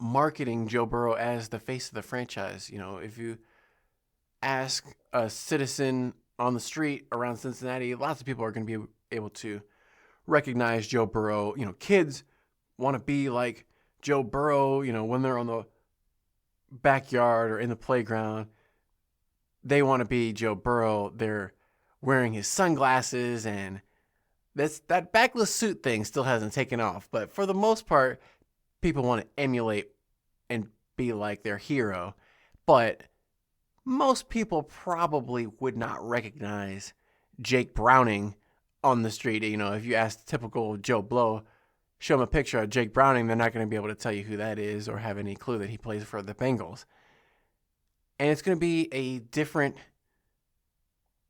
marketing Joe Burrow as the face of the franchise. If you ask a citizen on the street around Cincinnati, lots of people are going to be able to recognize Joe Burrow. Kids want to be like Joe Burrow, when they're on the backyard or in the playground. They want to be Joe Burrow. They're wearing his sunglasses, and that backless suit thing still hasn't taken off. But for the most part, people want to emulate and be like their hero. But most people probably would not recognize Jake Browning on the street. If you ask typical Joe Blow, show them a picture of Jake Browning, they're not going to be able to tell you who that is or have any clue that he plays for the Bengals. And it's going to be a different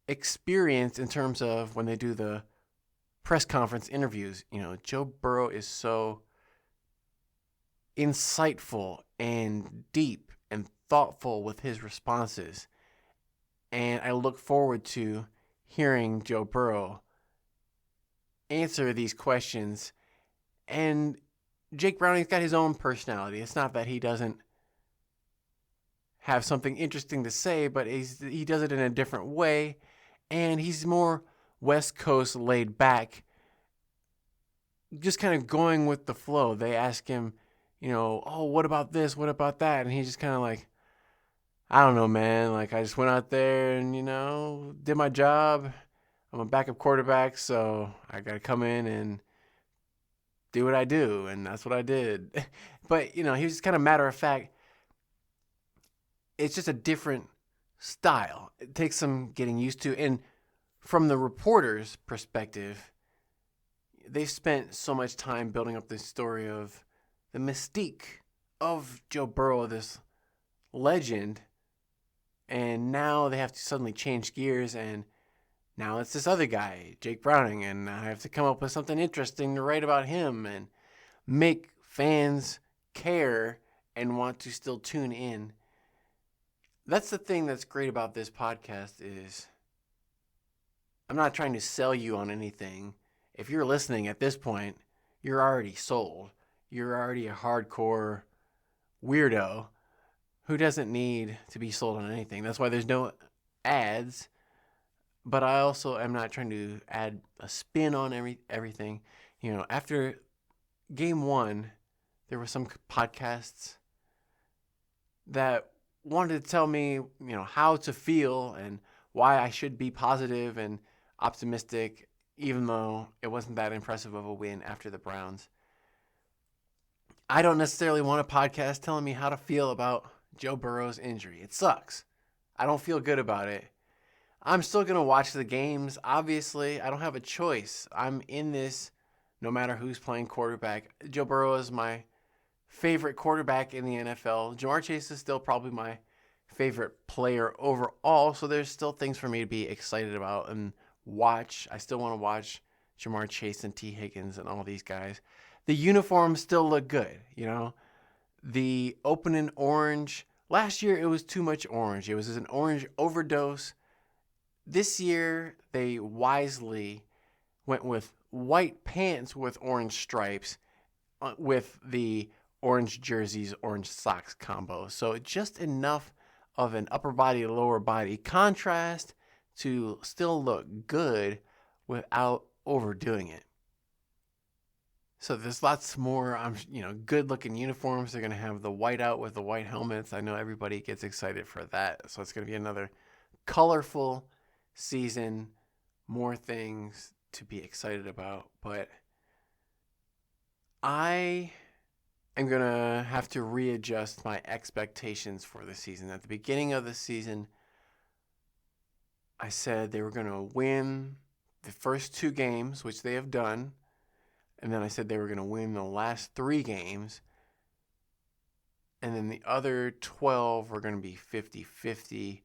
experience in terms of when they do the press conference interviews. Joe Burrow is so insightful and deep and thoughtful with his responses. And I look forward to hearing Joe Burrow answer these questions. And Jake Browning's got his own personality. It's not that he doesn't have something interesting to say, but he does it in a different way. And he's more West Coast laid back, just kind of going with the flow. They ask him, oh, what about this? What about that? And he's just kind of like, I don't know, man. Like, I just went out there and, did my job. I'm a backup quarterback, so I got to come in and do what I do. And that's what I did. But, he was just kind of matter of fact. It's just a different style. It takes some getting used to. And from the reporter's perspective, they've spent so much time building up this story of the mystique of Joe Burrow, this legend. And now they have to suddenly change gears, and now it's this other guy, Jake Browning, and I have to come up with something interesting to write about him and make fans care and want to still tune in. That's the thing that's great about this podcast is I'm not trying to sell you on anything. If you're listening at this point, you're already sold. You're already a hardcore weirdo who doesn't need to be sold on anything. That's why there's no ads. But I also am not trying to add a spin on everything. After game one, there were some podcasts that wanted to tell me, how to feel and why I should be positive and optimistic, even though it wasn't that impressive of a win after the Browns. I don't necessarily want a podcast telling me how to feel about Joe Burrow's injury. It sucks. I don't feel good about it. I'm still going to watch the games. Obviously, I don't have a choice. I'm in this no matter who's playing quarterback. Joe Burrow is my favorite quarterback in the NFL. Jamar Chase is still probably my favorite player overall, so there's still things for me to be excited about and watch. I still want to watch Jamar Chase and T. Higgins and all these guys. The uniforms still look good, The opening orange. Last year, it was too much orange. It was an orange overdose. This year, they wisely went with white pants with orange stripes with the orange jerseys, orange socks combo. So just enough of an upper body, lower body contrast to still look good without overdoing it. So there's lots more, good-looking uniforms. They're going to have the white out with the white helmets. I know everybody gets excited for that. So it's going to be another colorful season, more things to be excited about. But I am going to have to readjust my expectations for the season. At the beginning of the season, I said they were going to win the first 2 games, which they have done. And then I said they were going to win the last 3 games. And then the other 12 were going to be 50-50.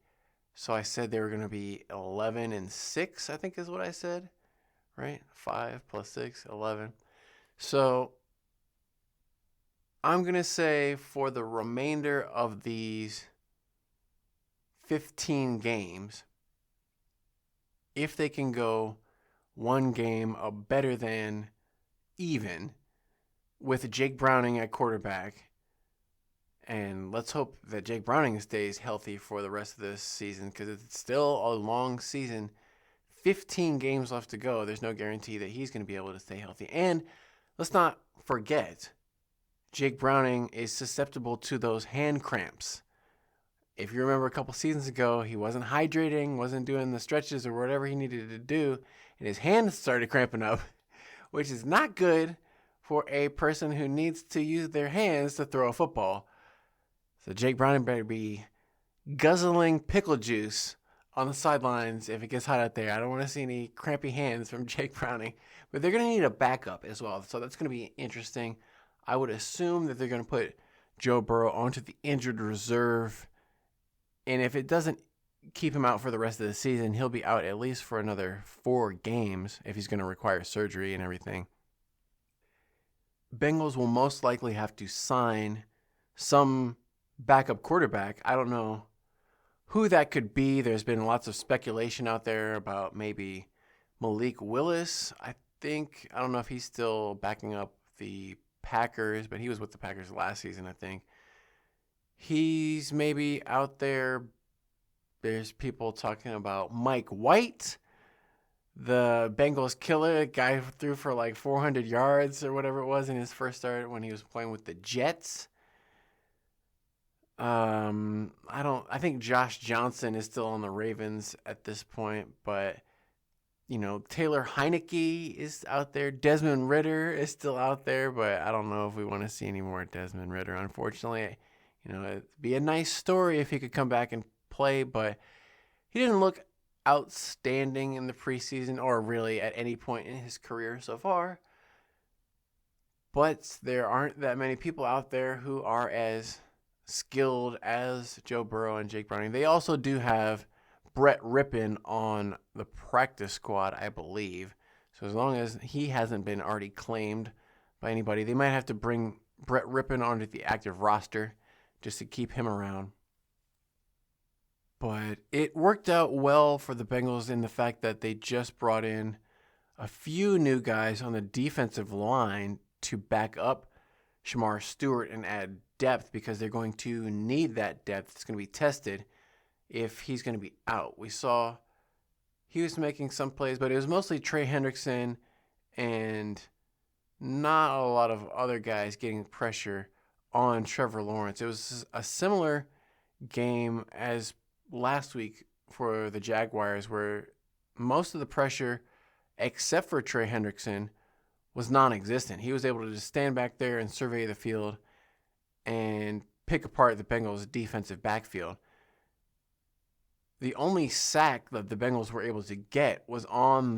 So I said they were going to be 11-6, I think is what I said. Right? 5 plus 6, 11. So I'm going to say for the remainder of these 15 games, if they can go one game better than even with Jake Browning at quarterback, and let's hope that Jake Browning stays healthy for the rest of this season because it's still a long season. 15 games left to go. There's no guarantee that he's going to be able to stay healthy. And let's not forget, Jake Browning is susceptible to those hand cramps. If you remember a couple seasons ago, he wasn't hydrating, wasn't doing the stretches or whatever he needed to do, and his hands started cramping up, which is not good for a person who needs to use their hands to throw a football. So Jake Browning better be guzzling pickle juice on the sidelines if it gets hot out there. I don't want to see any crampy hands from Jake Browning. But they're going to need a backup as well. So that's going to be interesting. I would assume that they're going to put Joe Burrow onto the injured reserve. And if it doesn't keep him out for the rest of the season, he'll be out at least for another 4 games if he's going to require surgery and everything. Bengals will most likely have to sign some backup quarterback. I don't know who that could be. There's been lots of speculation out there about maybe Malik Willis. I don't know if he's still backing up the Packers, but he was with the Packers last season, I think. He's maybe out there. There's people talking about Mike White, the Bengals killer, guy who threw for like 400 yards or whatever it was in his first start when he was playing with the Jets. I think Josh Johnson is still on the Ravens at this point, but Taylor Heineke is out there. Desmond Ridder is still out there, but I don't know if we want to see any more Desmond Ridder. Unfortunately, it'd be a nice story if he could come back and play, but he didn't look outstanding in the preseason or really at any point in his career so far. But there aren't that many people out there who are as skilled as Joe Burrow and Jake Browning. They also do have Brett Rippon on the practice squad, I believe. So as long as he hasn't been already claimed by anybody, they might have to bring Brett Rippon onto the active roster just to keep him around. But it worked out well for the Bengals in the fact that they just brought in a few new guys on the defensive line to back up Shamar Stewart and add depth because they're going to need that depth. It's going to be tested if he's going to be out. We saw he was making some plays, but it was mostly Trey Hendrickson and not a lot of other guys getting pressure on Trevor Lawrence. It was a similar game as last week for the Jaguars, where most of the pressure, except for Trey Hendrickson, was non-existent. He was able to just stand back there and survey the field and pick apart the Bengals' defensive backfield. The only sack that the Bengals were able to get was on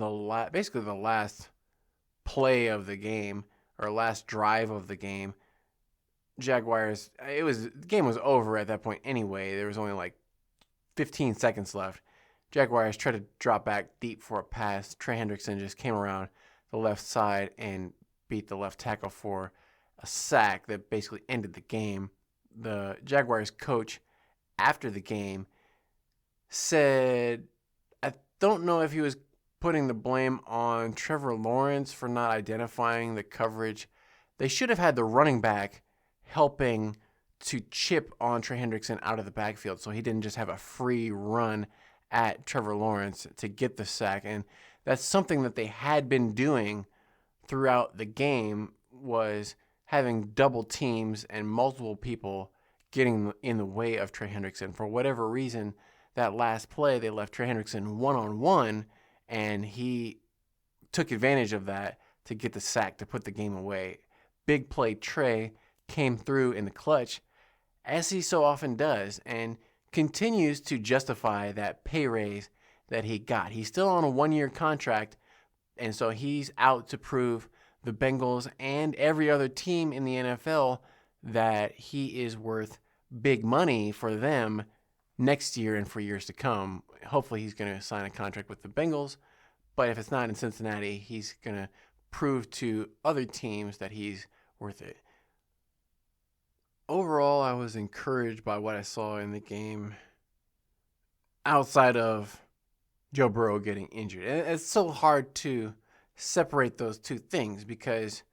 basically the last play of the game, or last drive of the game. Jaguars, the game was over at that point anyway. There was only like 15 seconds left. Jaguars tried to drop back deep for a pass. Trey Hendrickson just came around the left side and beat the left tackle for a sack that basically ended the game. The Jaguars coach, after the game, said, I don't know if he was putting the blame on Trevor Lawrence for not identifying the coverage. They should have had the running back helping to chip on Trey Hendrickson out of the backfield so he didn't just have a free run at Trevor Lawrence to get the sack. And that's something that they had been doing throughout the game, was having double teams and multiple people getting in the way of Trey Hendrickson. For whatever reason, that last play, they left Trey Hendrickson one-on-one, and he took advantage of that to get the sack to put the game away. Big play Trey came through in the clutch, as he so often does, and continues to justify that pay raise that he got. He's still on a 1-year contract, and so he's out to prove the Bengals and every other team in the NFL that he is worth big money for them next year and for years to come. Hopefully he's going to sign a contract with the Bengals, but if it's not in Cincinnati, he's going to prove to other teams that he's worth it. Overall, I was encouraged by what I saw in the game outside of Joe Burrow getting injured. And it's so hard to separate those two things, because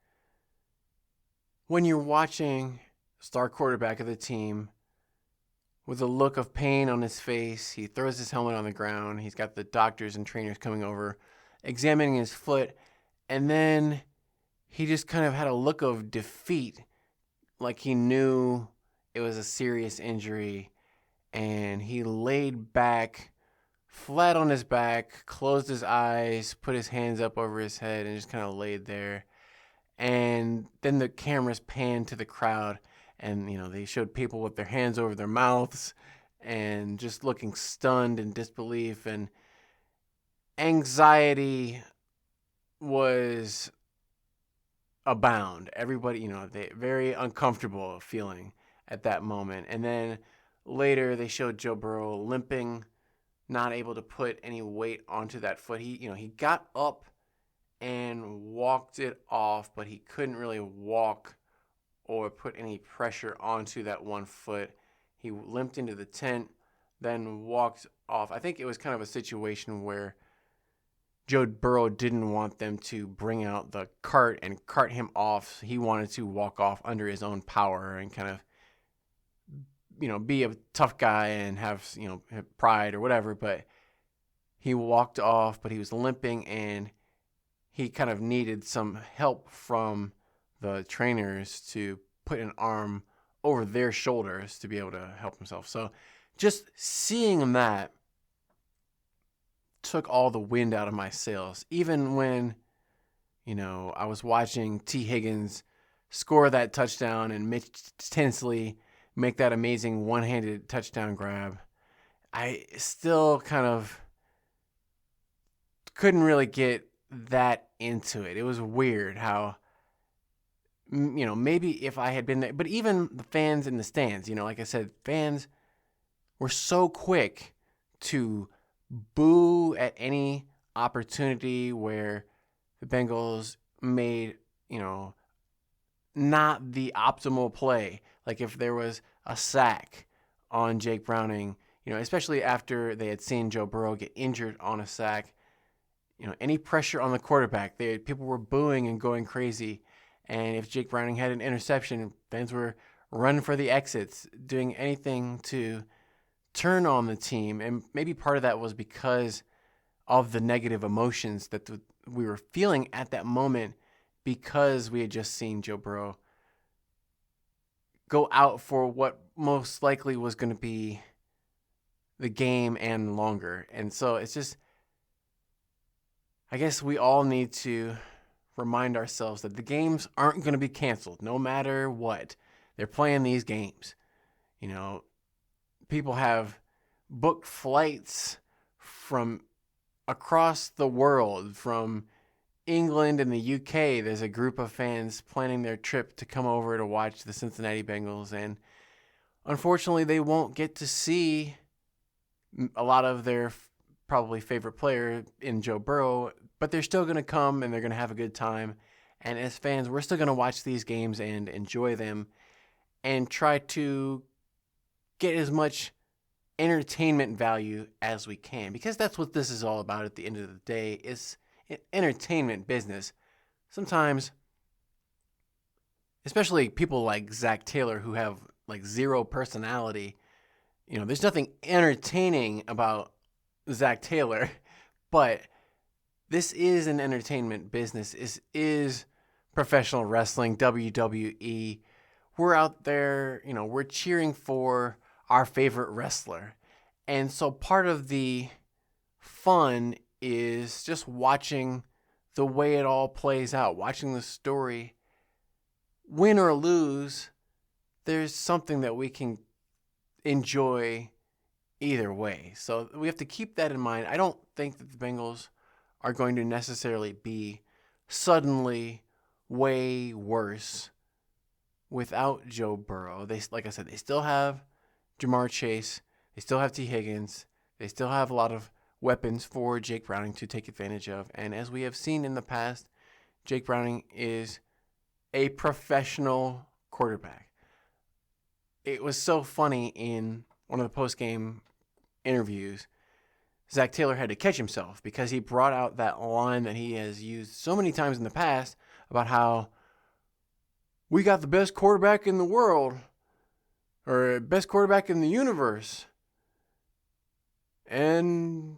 when you're watching star quarterback of the team with a look of pain on his face, he throws his helmet on the ground, he's got the doctors and trainers coming over, examining his foot, and then he just kind of had a look of defeat, like he knew it was a serious injury, and he laid back flat on his back, closed his eyes, put his hands up over his head, and just kind of laid there. And then the cameras panned to the crowd, and they showed people with their hands over their mouths and just looking stunned in disbelief, and anxiety was abound. Everybody, they very uncomfortable feeling at that moment. And then later they showed Joe Burrow limping, not able to put any weight onto that foot. He got up and walked it off, but he couldn't really walk or put any pressure onto that one foot. He limped into the tent, then walked off. I think it was kind of a situation where Joe Burrow didn't want them to bring out the cart and cart him off. He wanted to walk off under his own power and kind of, be a tough guy and have pride or whatever. But he walked off, but he was limping, and he kind of needed some help from the trainers to put an arm over their shoulders to be able to help himself. So just seeing that took all the wind out of my sails. Even when, I was watching T. Higgins score that touchdown and Mitch Tinsley make that amazing one-handed touchdown grab, I still kind of couldn't really get that into it. It was weird how, maybe if I had been there, but even the fans in the stands, like I said, fans were so quick to boo at any opportunity where the Bengals made, not the optimal play. Like if there was a sack on Jake Browning, especially after they had seen Joe Burrow get injured on a sack, any pressure on the quarterback, people were booing and going crazy. And if Jake Browning had an interception, fans were running for the exits, doing anything to turn on the team. And maybe part of that was because of the negative emotions that we were feeling at that moment, because we had just seen Joe Burrow go out for what most likely was going to be the game and longer. And so it's just, I guess we all need to remind ourselves that the games aren't going to be canceled no matter what. They're playing these games. You know, people have booked flights from across the world, from England and the UK. There's a group of fans planning their trip to come over to watch the Cincinnati Bengals, and unfortunately they won't get to see a lot of their probably favorite player in Joe Burrow, but they're still going to come and they're going to have a good time. And as fans, we're still going to watch these games and enjoy them and try to get as much entertainment value as we can, because that's what this is all about at the end of the day. Is entertainment business. Sometimes, especially people like Zach Taylor who have like zero personality, you know, there's nothing entertaining about Zach Taylor, but this is an entertainment business. This is professional wrestling, WWE. We're out there, you know, we're cheering for our favorite wrestler. And so part of the fun is just watching the way it all plays out, watching the story. Win or lose, there's something that we can enjoy either way. So we have to keep that in mind. I don't think that the Bengals are going to necessarily be suddenly way worse without Joe Burrow. They, like I said, they still have Jamar Chase. They still have T. Higgins. They still have a lot of weapons for Jake Browning to take advantage of. And as we have seen in the past, Jake Browning is a professional quarterback. It was so funny in one of the post-game interviews, Zach Taylor had to catch himself because he brought out that line that he has used so many times in the past about how we got the best quarterback in the world, or best quarterback in the universe. And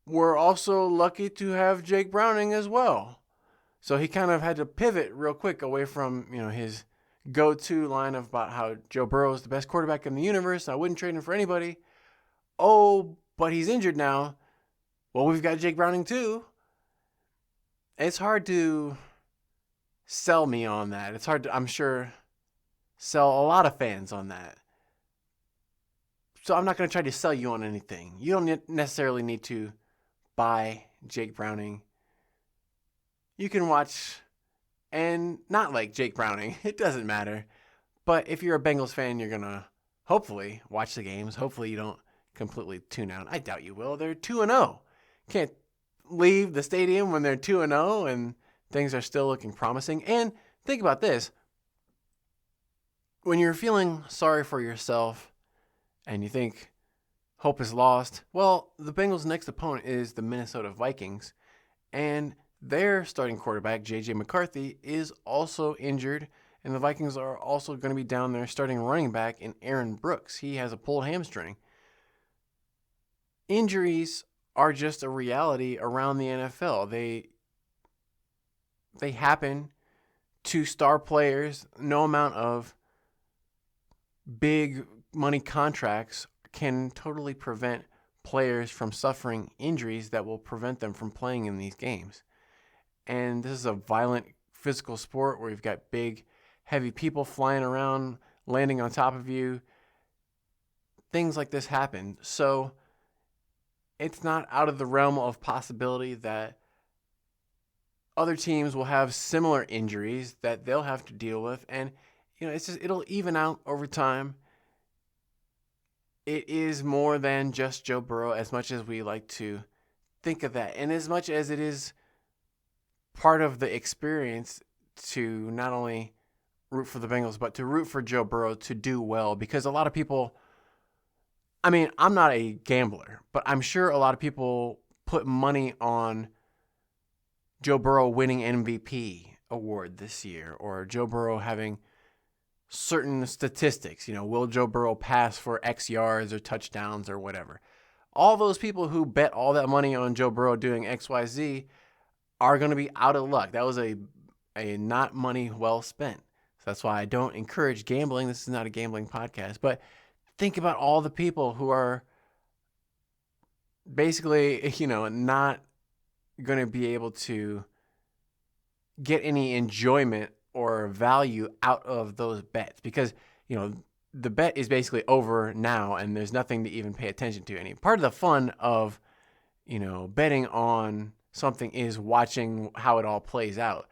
we're also lucky to have Jake Browning as well. So he kind of had to pivot real quick away from, you know, his go-to line of about how Joe Burrow is the best quarterback in the universe. I wouldn't trade him for anybody. Oh, but he's injured now. Well, we've got Jake Browning too. It's hard to sell me on that. It's hard to, I'm sure, sell a lot of fans on that. So I'm not going to try to sell you on anything. You don't necessarily need to buy Jake Browning. You can watch and not like Jake Browning. It doesn't matter. But if you're a Bengals fan, you're going to hopefully watch the games. Hopefully you don't completely tune out. I doubt you will. They're 2-0. Can't leave the stadium when they're 2-0 and things are still looking promising. And think about this. When you're feeling sorry for yourself and you think hope is lost, well, the Bengals' next opponent is the Minnesota Vikings. And their starting quarterback, J.J. McCarthy, is also injured. And the Vikings are also going to be down there starting running back in Aaron Brooks. He has a pulled hamstring. Injuries are just a reality around the NFL. They happen to star players. No amount of big money contracts can totally prevent players from suffering injuries that will prevent them from playing in these games. And this is a violent physical sport where you've got big, heavy people flying around, landing on top of you. Things like this happen. So it's not out of the realm of possibility that other teams will have similar injuries that they'll have to deal with. And, you know, it'll even out over time. It is more than just Joe Burrow, as much as we like to think of that. And as much as it is part of the experience to not only root for the Bengals, but to root for Joe Burrow to do well. Because a lot of people, I mean, I'm not a gambler, but I'm sure a lot of people put money on Joe Burrow winning MVP award this year, or Joe Burrow having certain statistics. You know, will Joe Burrow pass for X yards or touchdowns or whatever? All those people who bet all that money on Joe Burrow doing X, Y, Z are going to be out of luck. That was a not money well spent. that's why I don't encourage gambling. This is not a gambling podcast. But think about all the people who are basically, not going to be able to get any enjoyment or value out of those bets because, the bet is basically over now and there's nothing to even pay attention to. Any part of the fun of, betting on something is watching how it all plays out.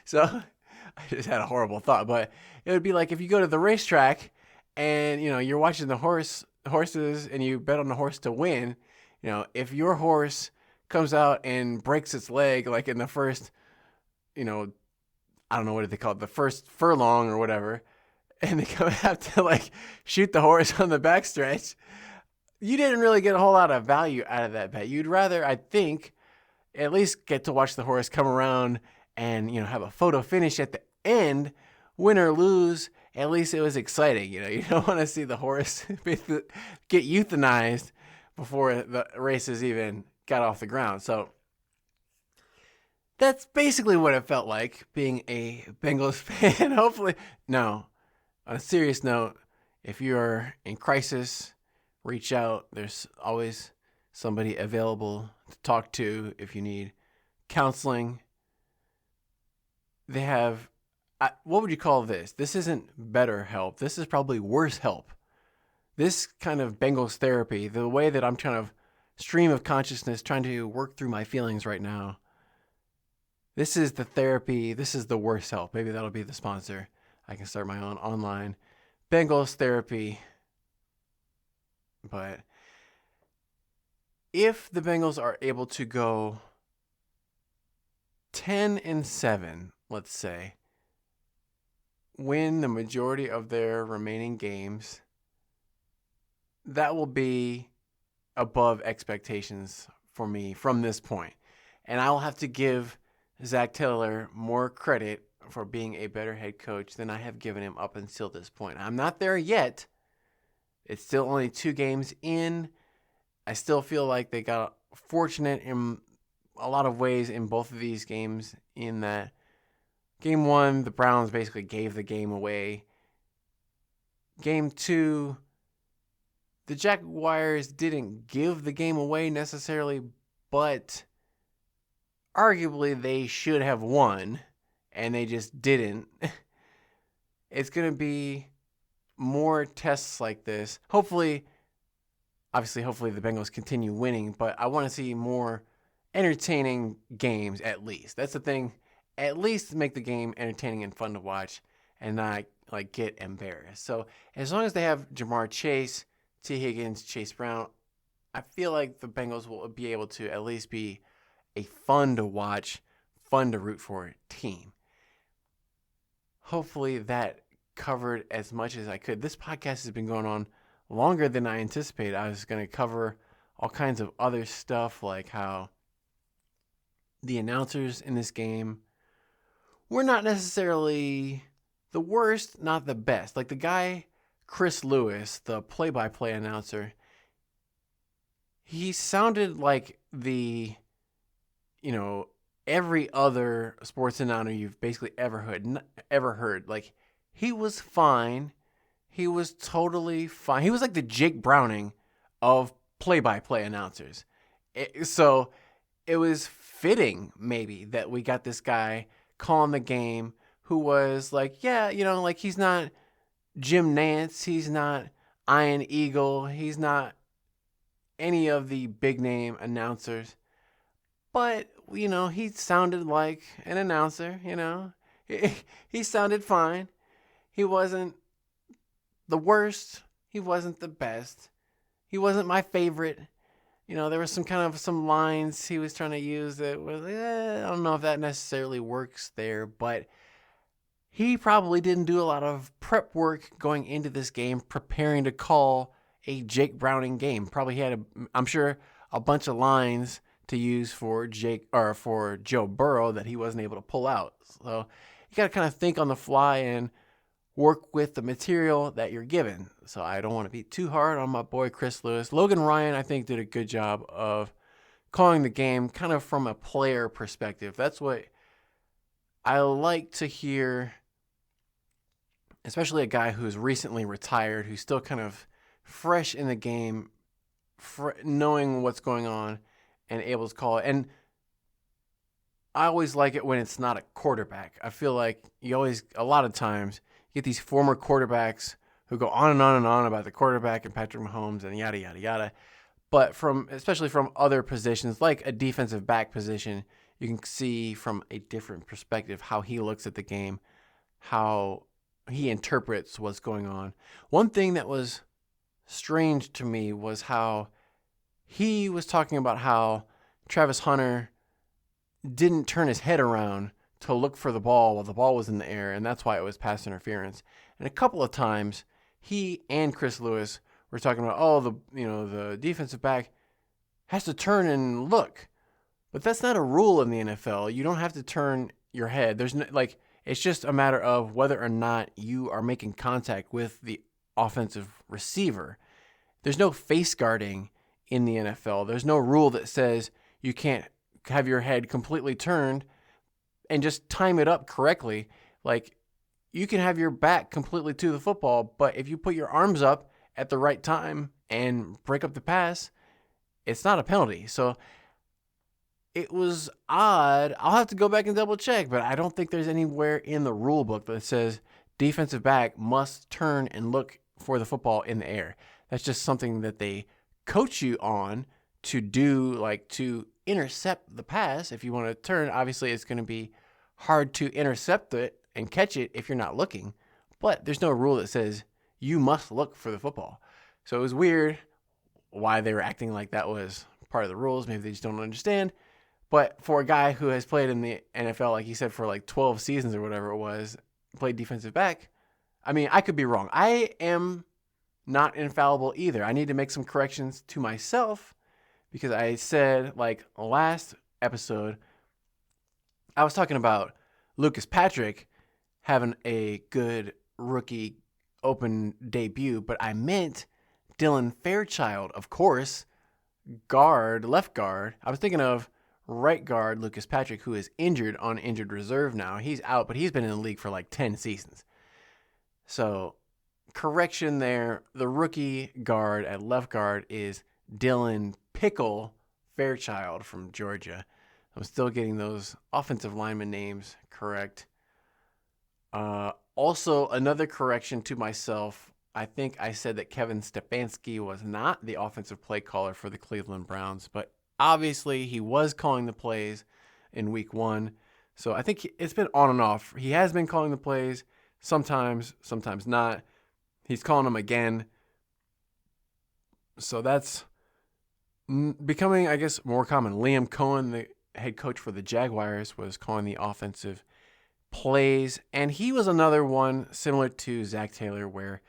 So I just had a horrible thought, but it would be like if you go to the racetrack and, you're watching the horses and you bet on the horse to win, if your horse comes out and breaks its leg, like in the first, I don't know, what do they call it? The first furlong or whatever. And they have to shoot the horse on the backstretch. You didn't really get a whole lot of value out of that bet. You'd rather, I think, at least get to watch the horse come around and, have a photo finish at the end, win or lose. At least it was exciting. You don't want to see the horse get euthanized before the races even got off the ground. So that's basically what it felt like being a Bengals fan. Hopefully, no. On a serious note, if you're in crisis, reach out. There's always somebody available to talk to if you need counseling. They have, what would you call this? This isn't better help. This is probably worse help. This kind of Bengals therapy, the way that I'm trying to stream of consciousness, trying to work through my feelings right now. This is the therapy. This is the worst help. Maybe that'll be the sponsor. I can start my own online Bengals therapy. But if the Bengals are able to go 10-7, let's say, win the majority of their remaining games, that will be above expectations for me from this point. And I will have to give Zach Taylor more credit for being a better head coach than I have given him up until this point. I'm not there yet. It's still only 2 games in. I still feel like they got fortunate in a lot of ways in both of these games, in that game 1, the Browns basically gave the game away. Game 2, the Jaguars didn't give the game away necessarily, but arguably they should have won. And they just didn't. It's going to be more tests like this. Hopefully the Bengals continue winning, but I want to see more entertaining games at least. That's the thing. At least make the game entertaining and fun to watch and not get embarrassed. So as long as they have Jamar Chase, T. Higgins, Chase Brown, I feel like the Bengals will be able to at least be a fun to watch, fun to root for team. Hopefully that covered as much as I could. This podcast has been going on longer than I anticipated. I was going to cover all kinds of other stuff, like how the announcers in this game were not necessarily the worst, not the best. Like the guy, Chris Lewis, the play-by-play announcer, he sounded like the, every other sports announcer you've basically ever heard. Like, he was fine. He was totally fine. He was like the Jake Browning of play-by-play announcers. So it was fitting, maybe, that we got this guy calling the game who was like, he's not Jim Nantz. He's not Ian Eagle. He's not any of the big-name announcers. But, he sounded like an announcer, He sounded fine. He wasn't the worst. He wasn't the best. He wasn't my favorite. There was some lines he was trying to use that was, I don't know if that necessarily works there, but he probably didn't do a lot of prep work going into this game, preparing to call a Jake Browning game. Probably had, I'm sure, a bunch of lines to use for Joe Burrow that he wasn't able to pull out. So you got to kind of think on the fly and work with the material that you're given. So I don't want to be too hard on my boy Chris Lewis. Logan Ryan, I think, did a good job of calling the game kind of from a player perspective. That's what I like to hear especially a guy who's recently retired, who's still kind of fresh in the game, knowing what's going on and able to call it. And I always like it when it's not a quarterback. I feel like a lot of times, you get these former quarterbacks who go on and on and on about the quarterback and Patrick Mahomes and yada, yada, yada. But especially from other positions, like a defensive back position, you can see from a different perspective how he looks at the game, how he interprets what's going on. One thing that was strange to me was how he was talking about how Travis Hunter didn't turn his head around to look for the ball while the ball was in the air, and that's why it was pass interference. And a couple of times, he and Chris Lewis were talking about, the defensive back has to turn and look. But that's not a rule in the NFL. You don't have to turn your head. There's no, it's just a matter of whether or not you are making contact with the offensive receiver. There's no face guarding in the NFL. There's no rule that says you can't have your head completely turned and just time it up correctly. Like, you can have your back completely to the football, but if you put your arms up at the right time and break up the pass, it's not a penalty. So it was odd. I'll have to go back and double check, but I don't think there's anywhere in the rule book that says defensive back must turn and look for the football in the air. That's just something that they coach you on to do, like to intercept the pass. If you want to turn, obviously it's going to be hard to intercept it and catch it if you're not looking, but there's no rule that says you must look for the football. So it was weird why they were acting like that was part of the rules. Maybe they just don't understand. But for a guy who has played in the NFL, like he said, for like 12 seasons or whatever it was, played defensive back, I mean, I could be wrong. I am not infallible either. I need to make some corrections to myself because I said, like last episode, I was talking about Lucas Patrick having a good rookie open debut, but I meant Dylan Fairchild, of course, left guard. I was thinking of right guard Lucas Patrick, who is injured on injured reserve now. He's out, but he's been in the league for like 10 seasons. So, correction there. The rookie guard at left guard is Dylan Pickle Fairchild from Georgia. I'm still getting those offensive lineman names correct. Also, another correction to myself. I think I said that Kevin Stefanski was not the offensive play caller for the Cleveland Browns, but obviously he was calling the plays in week 1. So I think it's been on and off. He has been calling the plays sometimes not. He's calling them again. So that's becoming, I guess, more common. Liam Cohen, the head coach for the Jaguars, was calling the offensive plays. And he was another one similar to Zach Taylor, where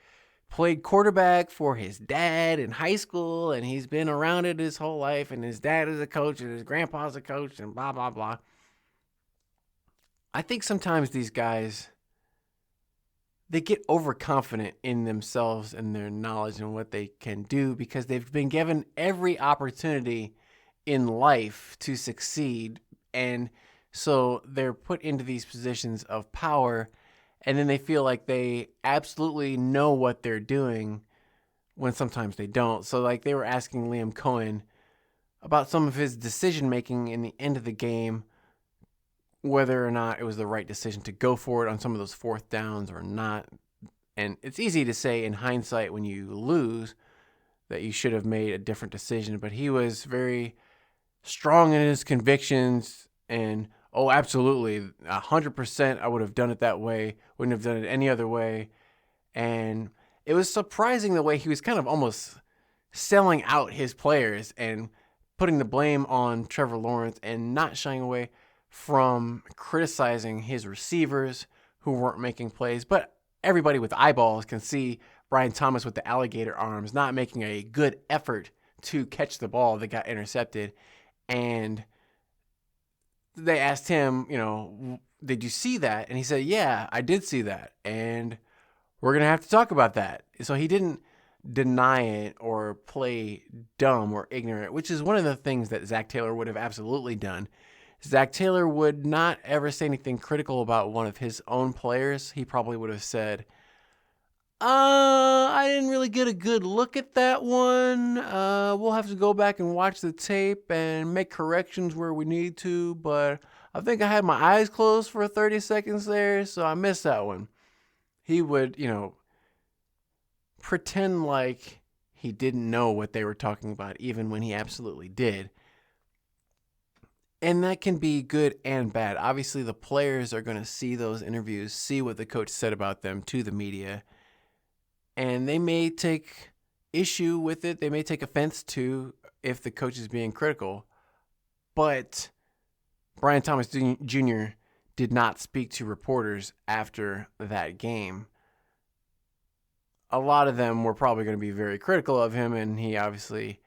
played quarterback for his dad in high school, and he's been around it his whole life, and his dad is a coach, and his grandpa's a coach, and blah, blah, blah. I think sometimes these guys, they get overconfident in themselves and their knowledge and what they can do because they've been given every opportunity in life to succeed, and so they're put into these positions of power, and then they feel like they absolutely know what they're doing when sometimes they don't. So like they were asking Liam Cohen about some of his decision-making in the end of the game, whether or not it was the right decision to go for it on some of those fourth downs or not. And it's easy to say in hindsight when you lose that you should have made a different decision, but he was very strong in his convictions and, oh, absolutely, 100% I would have done it that way, wouldn't have done it any other way. And it was surprising the way he was kind of almost selling out his players and putting the blame on Trevor Lawrence and not shying away from criticizing his receivers who weren't making plays. But everybody with eyeballs can see Brian Thomas with the alligator arms not making a good effort to catch the ball that got intercepted. And they asked him, did you see that? And he said, yeah, I did see that. And we're going to have to talk about that. So he didn't deny it or play dumb or ignorant, which is one of the things that Zach Taylor would have absolutely done. Zach Taylor would not ever say anything critical about one of his own players. He probably would have said, I didn't really get a good look at that one. We'll have to go back and watch the tape and make corrections where we need to, but I think I had my eyes closed for 30 seconds there, so I missed that one. He would, pretend like he didn't know what they were talking about, even when he absolutely did. And that can be good and bad. Obviously, the players are going to see those interviews, see what the coach said about them to the media, and they may take issue with it. They may take offense to if the coach is being critical. But Brian Thomas Jr. did not speak to reporters after that game. A lot of them were probably going to be very critical of him, and he obviously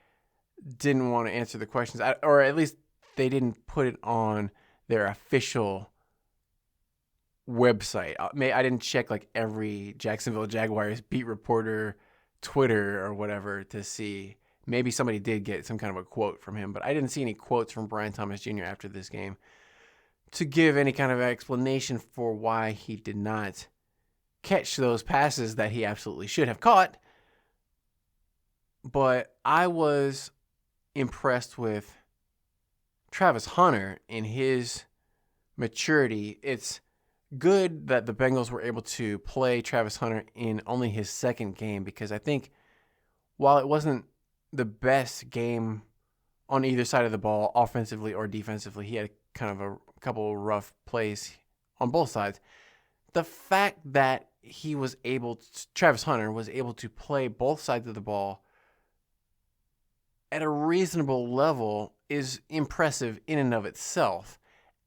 didn't want to answer the questions, or at least they didn't put it on their official website. I didn't check like every Jacksonville Jaguars beat reporter Twitter or whatever to see. Maybe somebody did get some kind of a quote from him, but I didn't see any quotes from Brian Thomas Jr. after this game to give any kind of explanation for why he did not catch those passes that he absolutely should have caught. But I was impressed with Travis Hunter in his maturity. It's good that the Bengals were able to play Travis Hunter in only his second game, because I think while it wasn't the best game on either side of the ball, offensively or defensively, he had kind of a couple of rough plays on both sides. The fact that Travis Hunter was able to play both sides of the ball at a reasonable level is impressive in and of itself.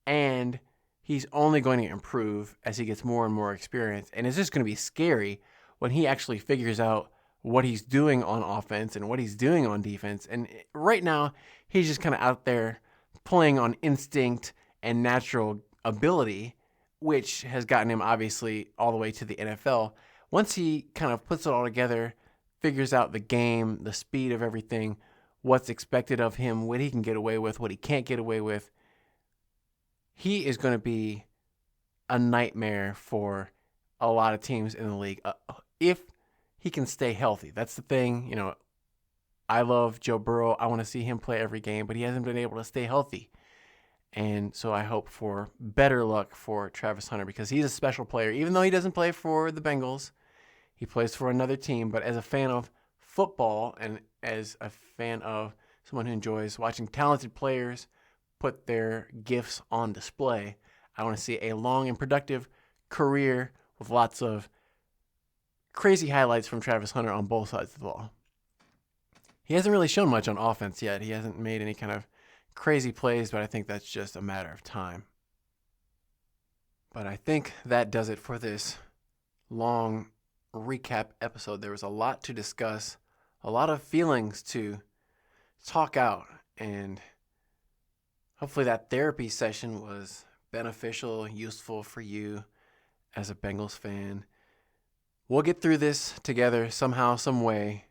And he's only going to improve as he gets more and more experience. And it's just going to be scary when he actually figures out what he's doing on offense and what he's doing on defense. And right now, he's just kind of out there playing on instinct and natural ability, which has gotten him obviously all the way to the NFL. Once he kind of puts it all together, figures out the game, the speed of everything, what's expected of him, what he can get away with, what he can't get away with, he is going to be a nightmare for a lot of teams in the league if he can stay healthy. That's the thing. I love Joe Burrow. I want to see him play every game, but he hasn't been able to stay healthy. And so I hope for better luck for Travis Hunter, because he's a special player. Even though he doesn't play for the Bengals, he plays for another team. But as a fan of football and as a fan of someone who enjoys watching talented players put their gifts on display, I want to see a long and productive career with lots of crazy highlights from Travis Hunter on both sides of the ball. He hasn't really shown much on offense yet. He hasn't made any kind of crazy plays, but I think that's just a matter of time. But I think that does it for this long recap episode. There was a lot to discuss, a lot of feelings to talk out, and hopefully that therapy session was beneficial, useful for you as a Bengals fan. We'll get through this together somehow, some way.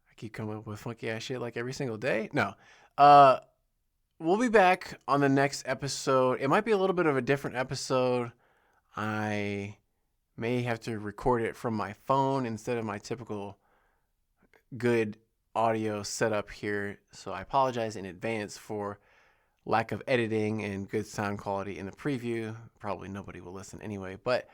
I keep coming up with funky ass shit like every single day. No. We'll be back on the next episode. It might be a little bit of a different episode. I may have to record it from my phone instead of my typical good audio setup here. So I apologize in advance for lack of editing and good sound quality in the preview. Probably nobody will listen anyway, but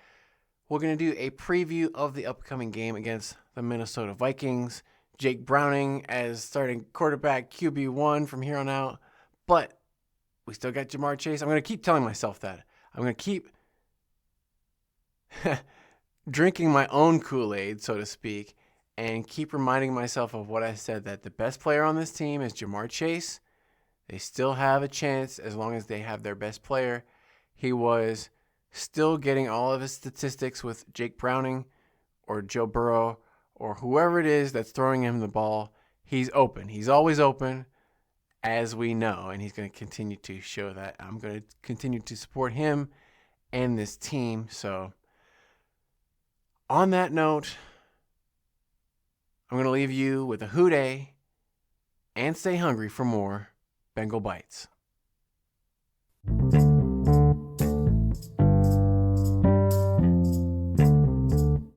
we're going to do a preview of the upcoming game against the Minnesota Vikings. Jake Browning as starting quarterback, QB1 from here on out. But we still got Jamar Chase. I'm going to keep telling myself that. I'm going to keep drinking my own Kool-Aid, so to speak, and keep reminding myself of what I said, that the best player on this team is Jamar Chase. They still have a chance as long as they have their best player. He was still getting all of his statistics with Jake Browning or Joe Burrow or whoever it is that's throwing him the ball. He's open. He's always open, as we know, and he's going to continue to show that. I'm going to continue to support him and this team. So on that note, I'm going to leave you with a WhoDey and stay hungry for more Bengal Bites.